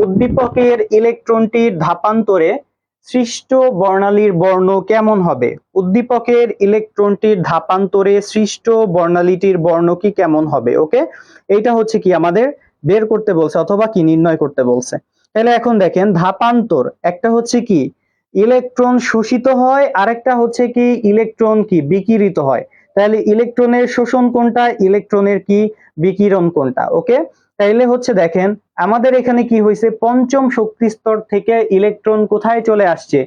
উদ্দীপকের ইলেকট্রনটির ধাপান্তরে সৃষ্ট বর্ণালীর বর্ণ কেমন হবে, উদ্দীপকের ইলেকট্রনটির ধাপান্তরে সৃষ্ট বর্ণালীটির বর্ণ কি কেমন হবে, ওকে। এইটা হচ্ছে কি আমাদের বের করতে বলছে অথবা কি নির্ণয় করতে বলছে। তাহলে এখন দেখেন ধাপান্তর, একটা হচ্ছে কি ইলেকট্রন শোষিত হয়, আরেকটা হচ্ছে কি ইলেকট্রন কি বিকিরিত হয়। তাহলে ইলেকট্রনের শোষণ কোনটা, ইলেকট্রনের কি বিকিরণ কোনটা, ওকে। তাইলে হচ্ছে দেখেন আমাদের এখানে কি হয়েছে, পঞ্চম শক্তি স্তর থেকে ইলেকট্রন কোথায় চলে আসছে,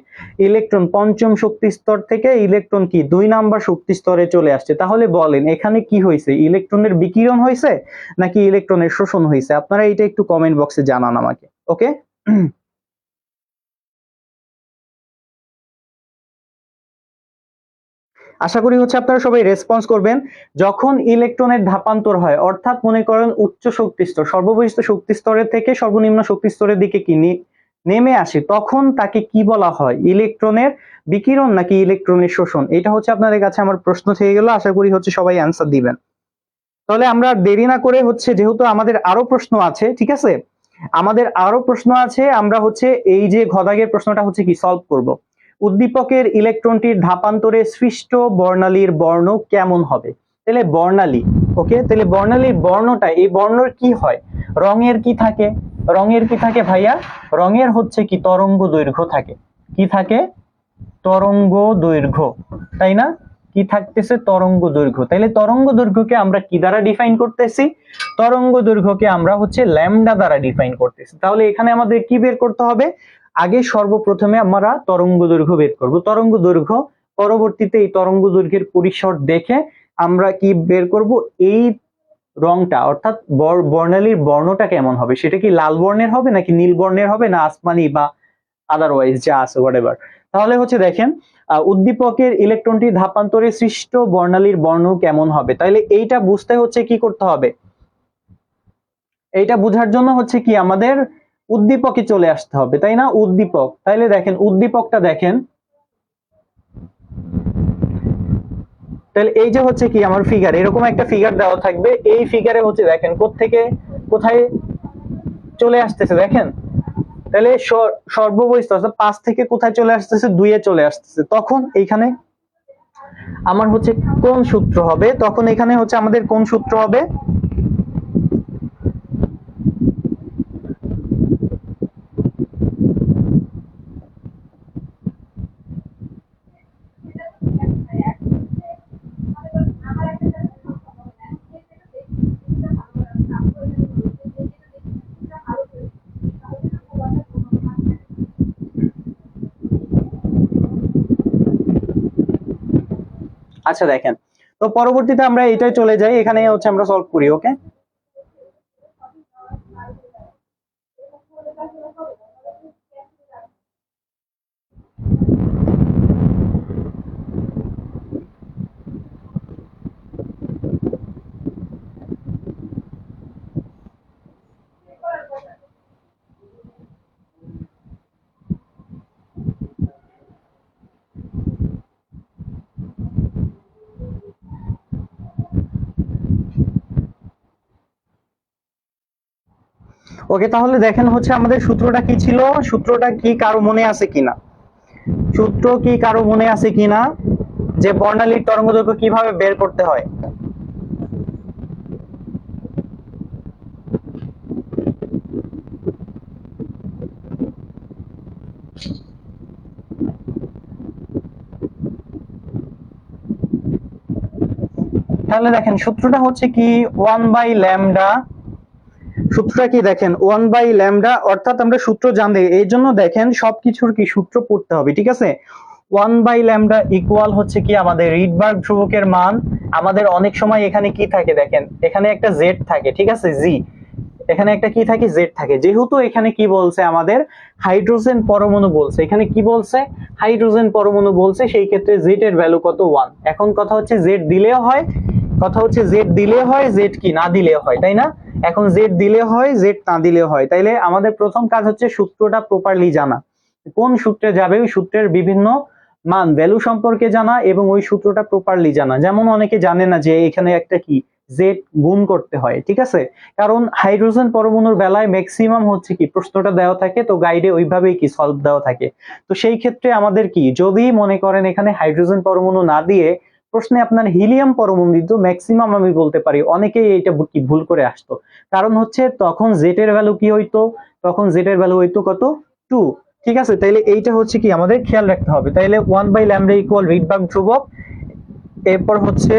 ইলেকট্রন পঞ্চম শক্তি স্তর থেকে ইলেকট্রন কি 2 নাম্বার শক্তি স্তরে চলে আসছে। তাহলে বলেন এখানে কি হয়েছে, ইলেকট্রনের বিকিরণ হয়েছে নাকি ইলেকট্রনের শোষণ হয়েছে, আপনারা এটা একটু কমেন্ট বক্সে জানান আমাকে, ওকে। আশা করি হচ্ছে আপনারা সবাই রেসপন্স করবেন। যখন ইলেকট্রনের ধাপান্তর হয়, অর্থাৎ মনে করেন উচ্চ শক্তি স্তর সর্ববহিষ্ঠ শক্তি স্তরের থেকে সর্বনিম্ন শক্তি স্তরের দিকে কি নেমে আসে, তখন তাকে কি বলা হয়, ইলেকট্রনের বিকিরণ নাকি ইলেকট্রনের শোষণ। এটা হচ্ছে আপনাদের কাছে আমার প্রশ্ন থেকে গেল, আশা করি হচ্ছে সবাই অ্যান্সার দিবেন। তাহলে আমরা দেরি না করে হচ্ছে, যেহেতু আমাদের আরো প্রশ্ন আছে, ঠিক আছে, আমাদের আরো প্রশ্ন আছে, আমরা হচ্ছে এই যে ঘ দাগের প্রশ্নটা হচ্ছে কি সলভ করব। উদ্দীপকের ইলেকট্রনটির ধাপান্তরে সৃষ্ট বর্ণালীর বর্ণ কেমন হবে, তাহলে বর্ণালী, ওকে। তাহলে বর্ণালীর বর্ণটা, এই বর্ণর কি হয়, রঙের কি থাকে, রঙের কি থাকে ভাইয়া, রঙের হচ্ছে কি তরঙ্গ দৈর্ঘ্য থাকে, কি থাকে তরঙ্গ দৈর্ঘ্য, তাই না, কি থাকতেছে তরঙ্গ দৈর্ঘ্য। তাইলে তরঙ্গ দৈর্ঘ্যকে আমরা কি দ্বারা ডিফাইন করতেছি, তরঙ্গ দৈর্ঘ্যকে আমরা হচ্ছে ল্যামডা দ্বারা ডিফাইন করতেছি। তাহলে এখানে আমাদের কি বের করতে হবে, আগে সর্বপ্রথমে আমরা তরঙ্গ দৈর্ঘ্য বের করব, তরঙ্গ দৈর্ঘ্য, পরবর্তীতে এই তরঙ্গ দৈর্ঘ্যের পরিসর দেখে আমরা কি বের করব, এই রংটা অর্থাৎ বর্ণালীর বর্ণটা কেমন হবে, সেটা কি লাল বর্ণের হবে নাকি নীল বর্ণের হবে না আসমানি বা আদারওয়াইজ যা আছে হোয়াটএভার। তাহলে হচ্ছে দেখেন উদ্দীপকের ইলেকট্রনটি ধাপান্তরে সৃষ্ট বর্ণালীর বর্ণ কেমন হবে, তাহলে এইটা বুঝতে হচ্ছে কি করতে হবে, এইটা বোঝার জন্য হচ্ছে কি আমাদের উদ্দীপকে চলে আসতে হবে, তাই না? উদ্দীপক, তাইলে দেখেন উদ্দীপকটা দেখেন, তাহলে এই যে হচ্ছে কি আমার ফিগার, এরকম একটা ফিগার দেওয়া থাকবে, এই ফিগারে হচ্ছে দেখেন কোত্থেকে কোথায় চলে আসতেছে দেখেন, তাহলে সর্ববহিস্থ অর্থাৎ 5 থেকে কোথায় চলে আসতেছে, 2 এ চলে আসতেছে। তখন এইখানে আমার হচ্ছে কোন সূত্র হবে, তখন এখানে হচ্ছে আমাদের কোন সূত্র হবে, আচ্ছা দেখেন, তো পরবর্তীতে আমরা এটাই চলে যাই, এখানে হচ্ছে আমরা সলভ করি। ওকে, ওকে, তাহলে দেখেন হচ্ছে আমাদের সূত্রটা কি ছিল, সূত্রটা কি কারো মনে আছে কিনা, সূত্র কি কারো মনে আছে কিনা, যে বর্ণালীর তরঙ্গদৈর্ঘ্য কিভাবে বের করতে হয়? তাহলে দেখেন সূত্রটা হচ্ছে কি 1/λ, সূত্রটা কি দেখেন 1/λ, অর্থাৎ আমরা সূত্র জানতে এই জন্য দেখেন সবকিছুর কি সূত্র পড়তে হবে, ঠিক আছে? 1/λ ইকুয়াল হচ্ছে কি আমাদের রিডবার্গ ধ্রুবকের মান, আমাদের অনেক সময় এখানে কি থাকে দেখেন, এখানে একটা জেড থাকে, ঠিক আছে, জি, এখানে একটা কি থাকে, জেড থাকে, যেহেতু এখানে কি বলছে আমাদের হাইড্রোজেন পরমাণু বলছে, এখানে কি বলছে হাইড্রোজেন পরমাণু বলছে, সেই ক্ষেত্রে জেড এর ভ্যালু কত 1। এখন কথা হচ্ছে জেড দিলেও হয়, কথা হচ্ছে জেড দিলে হয়, জেড কি না দিলেও হয়, তাই না? এখন জেড দিলে হয়, জেড না দিলেও হয়, তাইলে আমাদের প্রথম কাজ হচ্ছে সূত্রটা প্রপারলি জানা, কোন সূত্রে যাবে ওই সূত্রের বিভিন্ন মান ভ্যালু সম্পর্কে জানা এবং ওই সূত্রটা প্রপারলি জানা। যেমন অনেকে জানে না যে এখানে একটা কি জেড গুণ করতে হয়, ঠিক আছে, কারণ হাইড্রোজেন পরমাণুর বেলায় ম্যাক্সিমাম হচ্ছে কি প্রশ্নটা দেওয়া থাকে, তো গাইডে ওইভাবেই কি সলভ দেওয়া থাকে। তো সেই ক্ষেত্রে আমাদের কি যদি মনে করেন এখানে হাইড্রোজেন পরমাণু না দিয়ে প্রশ্নে আপনার হিলিয়াম পরমাণু দিত, ম্যাক্সিমাম আমি বলতে পারি অনেকেই এটা কি ভুল করে আসতো, কারণ হচ্ছে তখন জেড এর ভ্যালু কি হইতো, তখন জেড এর ভ্যালু হইতো কত 2, ঠিক আছে? তাইলে এইটা হচ্ছে কি আমাদের খেয়াল রাখতে হবে। তাইলে 1/λ ইকুয়াল রিডবার্গ ধ্রুবক, এরপর হচ্ছে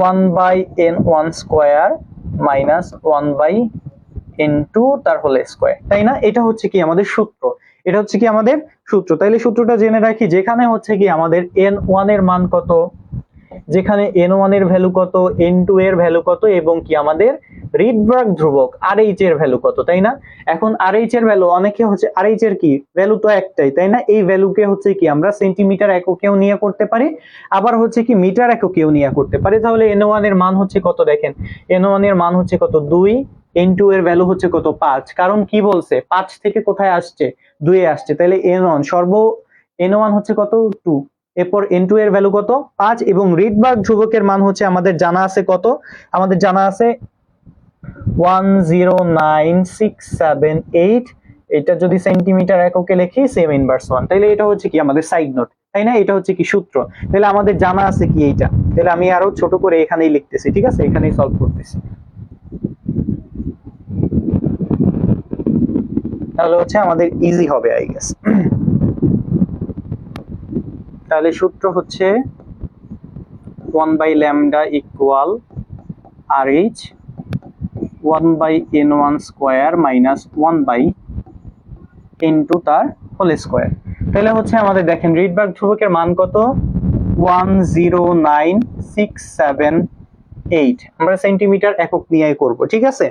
1/n1 স্কয়ার মাইনাস 1/n2 তার হোল স্কয়ার, তাই না? এটা হচ্ছে কি আমাদের সূত্র, এটা হচ্ছে কি আমাদের সূত্র। তাইলে সূত্রটা জেনে রাখি, যেখানে হচ্ছে কি আমাদের n1 এর মান কত, যেখানে n1 এর ভ্যালু কত, n2 এর ভ্যালু কত এবং কি আমাদের রিডবার্গ ধ্রুবক RH এর ভ্যালু কত, তাই না? এখন RH এর ভ্যালু অনেকে হচ্ছে RH এর কি ভ্যালু তো একটাই, তাই না? এই ভ্যালুকে হচ্ছে কি আমরা সেন্টিমিটার এককেও নিয়ে করতে পারি, আবার হচ্ছে কি মিটার এককেও নিয়ে করতে পারি। তাহলে n1 এর মান হচ্ছে কত দেখেন, n1 এর মান হচ্ছে কত 2, n2 এর ভ্যালু হচ্ছে কত 5, কারণ কি বলছে 5 থেকে কোথায় আসছে 2 এ আসছে, তাহলে n1 n1 হচ্ছে কত 2, এরপর n2 এর ভ্যালু কত 5 এবং রিডবার্গ ধ্রুবকের মান হচ্ছে আমাদের জানা আছে কত, আমাদের জানা আছে 109678, এটা যদি সেন্টিমিটার এককে লিখি সেম ইনভার্স 1, তাহলে এটা হচ্ছে কি আমাদের সাইড নোট, তাই না? এটা হচ্ছে কি সূত্র, তাহলে আমাদের জানা আছে কি এইটা, তাহলে আমি আরো ছোট করে এখানেই লিখতেছি, ঠিক আছে, এখানেই সলভ করতেছি। তাহলে হচ্ছে আমাদের ইজি হবে আই গেস। তাহলে সূত্র হচ্ছে 1/λ equal RH 1/n1 square minus 1/n2 তার হোল স্কয়ার। তাহলে হচ্ছে আমাদের দেখেন রিডবার্গ ধ্রুবকের মান কত 109678, আমরা সেন্টিমিটার একক নিয়ে করব, ঠিক আছে?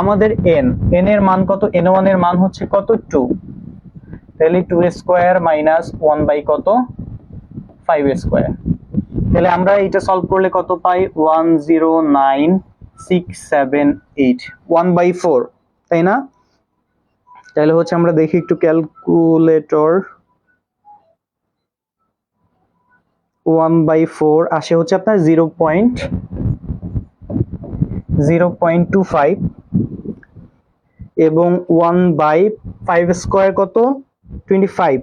আমাদের n এর মান কত, n1 এর মান হচ্ছে কত 2, তাহলে 2 স্কয়ার মাইনাস 1 বাই কত 5 স্কয়ার, তাহলে আমরা এটা সলভ করলে কত পাই 109678 678 1/4, তাই না? তাহলে হচ্ছে আমরা দেখি একটু ক্যালকুলেটর, 1/4 আসে হচ্ছে আপনার 0.25 এবং 1/5 স্কোয়ার কত 25,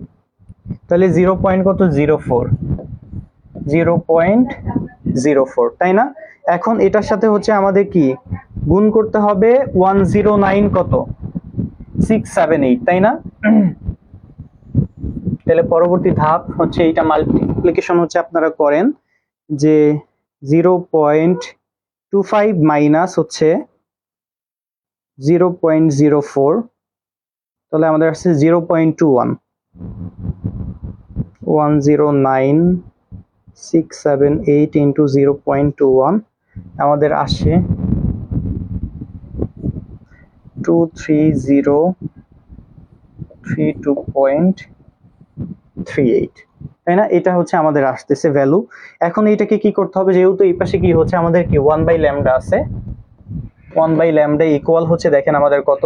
তাহলে 0. কত 0.04, তাই না? এখন এটার সাথে হচ্ছে আমাদের কি গুণ করতে হবে 109 কত 678, তাই না? তাহলে পরবর্তী ধাপ হচ্ছে এটা মাল্টিপ্লিকেশন হচ্ছে আপনারা করেন যে 0.25 মাইনাস হচ্ছে 0.04, তাহলে আমাদের আসছে 0.21, 109,678 ইন্টু 0.21 আমাদের আসে 23032.38, তাই না? এটা হচ্ছে আমাদের আসতেছে ভ্যালু। এখন এটাকে কি করতে হবে, যেহেতু এই পাশে কি হচ্ছে আমাদের কি 1/λ আছে, 1/λ ইকুয়াল হচ্ছে দেখেন আমাদের কত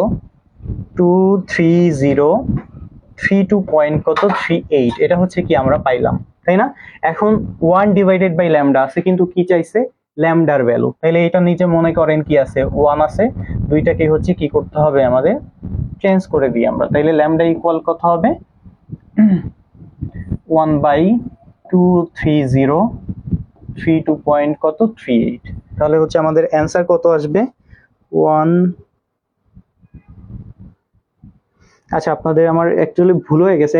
23032 পয়েন্ট কত 38, এটা হচ্ছে কি আমরা পাইলাম, তাই না? এখন 1/λ আছে কিন্তু কি চাইছে ল্যামডার ভ্যালু, তাহলে এটা নিচে মনে করেন কি আছে 1 আছে, দুইটাকে হচ্ছে কি করতে হবে আমাদের চেঞ্জ করে দিই আমরা, তাইলে ল্যামডা ইকুয়াল কত হবে 1/23032 পয়েন্ট কত 38, তাহলে হচ্ছে আমাদের অ্যান্সার কত আসবে 1। আচ্ছা, আপনাদের আমার অ্যাকচুয়ালি ভুল হয়ে গেছে,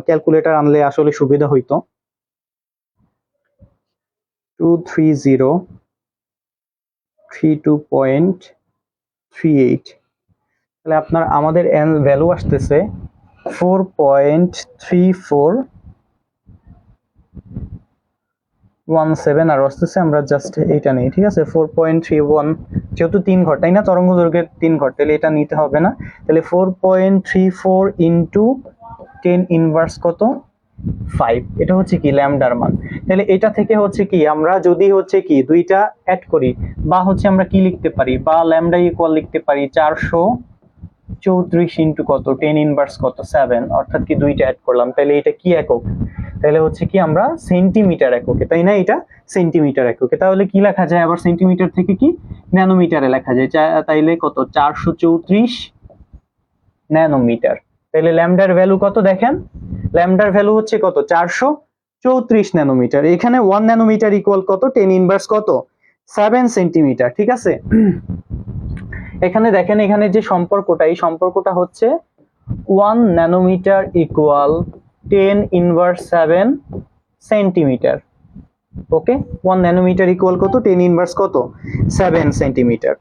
ক্যালকুলেটর আনলে আসলে সুবিধা হইতো। 23032.38, তাহলে আপনার আমাদের ভ্যালু আসতেছে 4.3417, আর আসতেছে আমরা জাস্ট এইটা নেই, ঠিক আছে 4.31, যেহেতু 3 ঘর তাই না, তরঙ্গ দৈর্ঘ্যের 3 ঘর, তাহলে এটা নিতে হবে না, তাহলে 4.34 ইন্টু 10 ইনভার্স কত 5, এটা হচ্ছে কি ল্যামডার মান। তাহলে এটা থেকে হচ্ছে কি আমরা যদি হচ্ছে কি দুইটা অ্যাড করি বা হচ্ছে আমরা কি লিখতে পারি, বা ল্যামডা ইকুয়াল লিখতে পারি 434 ইন্টু কত 10 ইনভার্স কত 7, অর্থাৎ কি দুইটা অ্যাড করলাম, তাহলে এটা কি একক, তাহলে হচ্ছে কি আমরা সেন্টিমিটার এককে, তাই না? এটা সেন্টিমিটার এককে, তাহলে কি লেখা যায় আবার সেন্টিমিটার থেকে কি ন্যানোমিটারে লেখা যায়, তাইলে কত 434 ন্যানোমিটার। তাহলে ল্যামডার ভ্যালু কত দেখেন, ল্যামডার ভ্যালু হচ্ছে কত 434 ন্যানোমিটার, এখানে 1 ন্যানোমিটার ইকুয়াল কত 10 ইনভার্স কত 7 সেন্টিমিটার, ঠিক আছে? এখানে দেখেন এখানে যে সম্পর্কটা, এই সম্পর্কটা হচ্ছে 1 ন্যানোমিটার ইকুয়াল 10 ইনভার্স 7 সেন্টিমিটার। ওকে, 1 ন্যানোমিটার ইকুয়াল কত 10 ইনভার্স কত 7 সেন্টিমিটার।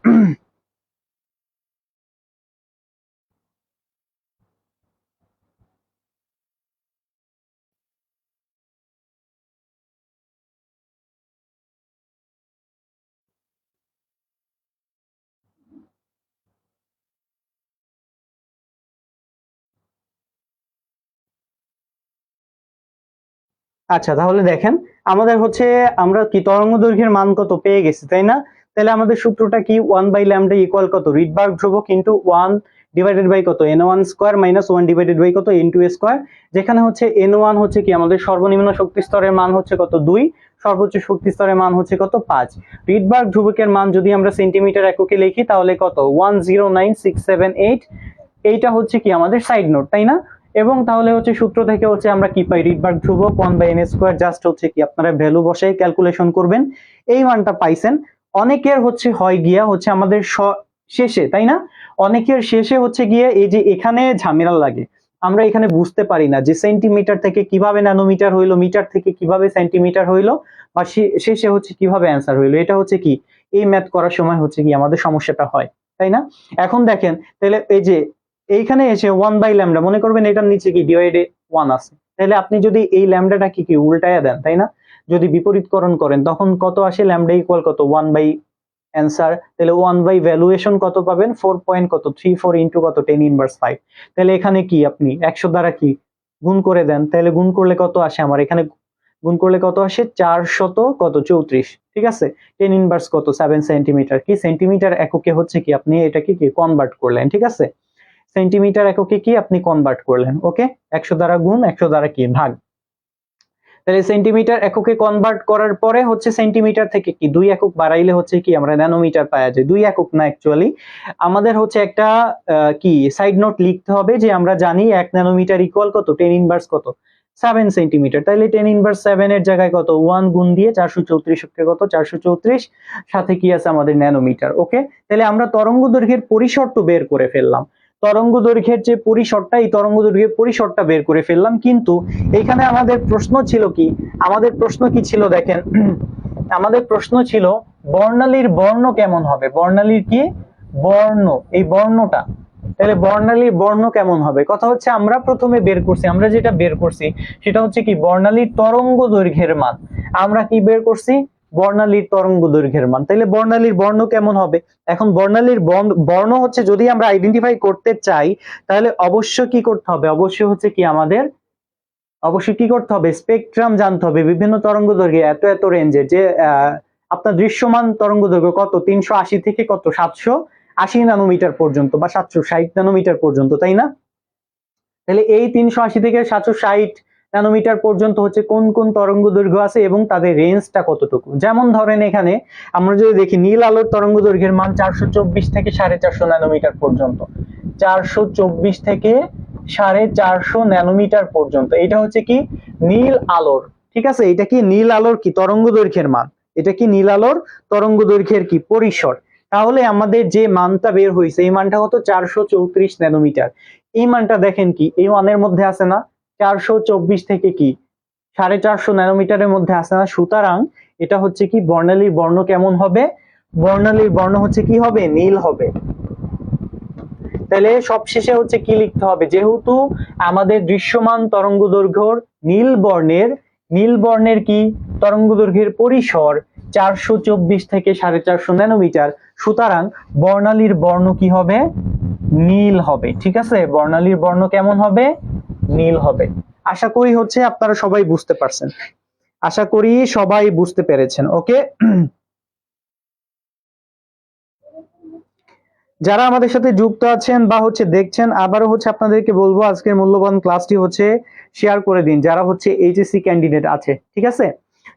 আচ্ছা, তাহলে দেখেন আমাদের হচ্ছে আমরা কি তরঙ্গ দৈর্ঘ্যের মান কত পেয়ে গেছি, তাই না? তাহলে আমাদের সূত্রটা কি 1/λ ইকুয়াল কত রিডবার্গ ধ্রুবক ইনটু 1 ডিভাইডেড বাই কত n1 square minus 1 divided by কত n2 স্কয়ার, যেখানে হচ্ছে n1 হচ্ছে কি আমাদের সর্বনিম্ন শক্তি স্তরের মান হচ্ছে কত 2, সর্বোচ্চ শক্তি স্তরের মান হচ্ছে কত 5। রিডবার্গ ধ্রুবকের মান যদি আমরা সেন্টিমিটার এককে লিখি তাহলে কত 109678, এইটা হচ্ছে কি আমাদের সাইড নোট, তাই না? এবং তাহলে হচ্ছে সূত্র থেকে হচ্ছে আমরা কি পাই রিডবার্গ ধ্রুবক 1/n স্কয়ার, জাস্ট হচ্ছে কি আপনারা ভ্যালু বসাই ক্যালকুলেশন করবেন, এই মানটা পাইছেন। অনেকের হচ্ছে হয় গিয়া হচ্ছে আমাদের শেষে, তাই না? অনেকের শেষে হচ্ছে গিয়ে এই যে এখানে ঝামেলা লাগে, আমরা এখানে বুঝতে পারি না যে সেন্টিমিটার থেকে কিভাবে ন্যানোমিটার হইলো, মিটার থেকে কিভাবে সেন্টিমিটার হইলো, বা শেষে হচ্ছে কিভাবে অ্যান্সার হইলো, এটা হচ্ছে কি এই ম্যাথ করার সময় হচ্ছে কি আমাদের সমস্যাটা হয়, তাই না? এখন দেখেন তাহলে এই যে এইখানে এসে 1/λ মনে করবেন এটার নিচে কি ডিভাইডে 1 আছে, তাহলে আপনি যদি এই ল্যামডাটা কি উল্টায়া দেন, তাই না? যদি বিপরীতকরণ করেন তখন কত আসে ল্যামডা ইকুয়াল কত 1 বাই অ্যান্সার, তাহলে 1 বাই ভ্যালুয়েশন কত পাবেন 4.34 ইনটু কত 10 ইনভার্স 5, তাহলে এখানে কি আপনি 100 দ্বারা কি গুণ করে দেন, তাহলে গুণ করলে কত আসে আমার এখানে গুণ করলে কত আসে 434, ঠিক আছে। 10 ইনভার্স কত 7 সেন্টিমিটার, কি সেন্টিমিটার এককে হচ্ছে কি আপনি এটাকে কি কনভার্ট করলেন, ঠিক আছে। সেন্টিমিটার এককে কি আপনি কনভার্ট করলেন, ওকে। 100 দ্বারা গুণ, 100 দ্বারা কি ভাগ। তাহলে সেন্টিমিটার এককে কনভার্ট করার পরে হচ্ছে সেন্টিমিটার থেকে কি 2 একক বাড়াইলে হচ্ছে কি আমরা ন্যানোমিটার পাওয়া যায়। 2 একক না, অ্যাকচুয়ালি আমাদের হচ্ছে একটা কি সাইড নোট লিখতে হবে যে আমরা জানি 1 ন্যানোমিটার ইকুয়াল কত 10 ইনভার্স কত 7 সেন্টিমিটার। তাহলে 10 ইনভার্স 7 এর জায়গায় কত 1 গুণ দিয়ে 434 কে কত 434 সাথে কি আছে আমাদের ন্যানোমিটার, ওকে। তাহলে আমরা তরঙ্গ দৈর্ঘ্যের পরিসর তো বের করে ফেললাম, তরঙ্গ দৈর্ঘ্যের যে পরিসরটা, এই তরঙ্গ দৈর্ঘ্যের পরিসরটা বের করে ফেললাম, কিন্তু এখানে আমাদের প্রশ্ন ছিল কি, আমাদের প্রশ্ন কি ছিল দেখেন, আমাদের প্রশ্ন ছিল বর্ণালীর বর্ণ কেমন হবে, বর্ণালীর কি বর্ণ, এই বর্ণটা, তাহলে বর্ণালীর বর্ণ কেমন হবে। কথা হচ্ছে আমরা প্রথমে বের করছি, আমরা যেটা বের করছি সেটা হচ্ছে কি বর্ণালীর তরঙ্গ দৈর্ঘ্যের মান, আমরা কি বের করছি বর্ণালীর তরঙ্গ দৈর্ঘ্যের মান। তাহলে বর্ণালীর বর্ণ কেমন হবে, এখন বর্ণালীর বর্ণ হচ্ছে যদি আমরা আইডেন্টিফাই করতে চাই তাহলে অবশ্যই কি করতে হবে, অবশ্যই হচ্ছে কি আমাদের অবশ্যই কি করতে হবে স্পেকট্রাম জানতে হবে, বিভিন্ন তরঙ্গ দৈর্ঘ্যে এত এত রেঞ্জে, যে আপনার দৃশ্যমান তরঙ্গ দৈর্ঘ্য কত 380 থেকে কত 780 ন্যানোমিটার পর্যন্ত বা 760 ন্যানোমিটার পর্যন্ত, তাই না। তাহলে এই 380 থেকে 760 ন্যানোমিটার পর্যন্ত হচ্ছে কোন কোন তরঙ্গ দৈর্ঘ্য আছে এবং তাদের রেঞ্জটা কতটুকু। যেমন ধরেন এখানে আমরা যদি দেখি নীল আলোর তরঙ্গ দৈর্ঘ্যের মান 424 থেকে 450 ন্যানোমিটার পর্যন্ত, 424 থেকে 450 ন্যানোমিটার পর্যন্ত, এটা হচ্ছে কি নীল আলোর, ঠিক আছে। এটা কি নীল আলোর কি তরঙ্গ দৈর্ঘ্যের মান, এটা কি নীল আলোর তরঙ্গ দৈর্ঘ্যের কি পরিসর। তাহলে আমাদের যে মানটা বের হয়েছে এই মানটা কত 434 ন্যানোমিটার। এই মানটা দেখেন কি এই মানের মধ্যে আছে না, 424 থেকে কি 450 ন্যানোমিটারের মধ্যে আছে না। সুতরাং এটা হচ্ছে কি বর্ণালীর বর্ণ কেমন হবে, বর্ণালীর বর্ণ হচ্ছে কি হবে নীল হবে। তাহলে সবশেষে হচ্ছে কি লিখতে হবে, যেহেতু আমাদের দৃশ্যমান তরঙ্গ দৈর্ঘ্যর নীল বর্ণের কি তরঙ্গ দৈর্ঘ্যের পরিসর 424 থেকে 450 ন্যানোমিটার, সুতরাং বর্ণালীর বর্ণ কি হবে নীল হবে, ঠিক আছে। বর্ণালীর বর্ণ কেমন হবে নীল হবে। আশা করি হচ্ছে আপনারা সবাই বুঝতে পারছেন, আশা করি সবাই বুঝতে পেরেছেন, ওকে। যারা আমাদের সাথে যুক্ত আছেন বা হচ্ছে দেখছেন, আবারও হচ্ছে আপনাদেরকে বলবো আজকের মূল্যবান ক্লাসটি হচ্ছে শেয়ার করে দিন যারা হচ্ছে এইচএসসি ক্যান্ডিডেট আছে, ঠিক আছে।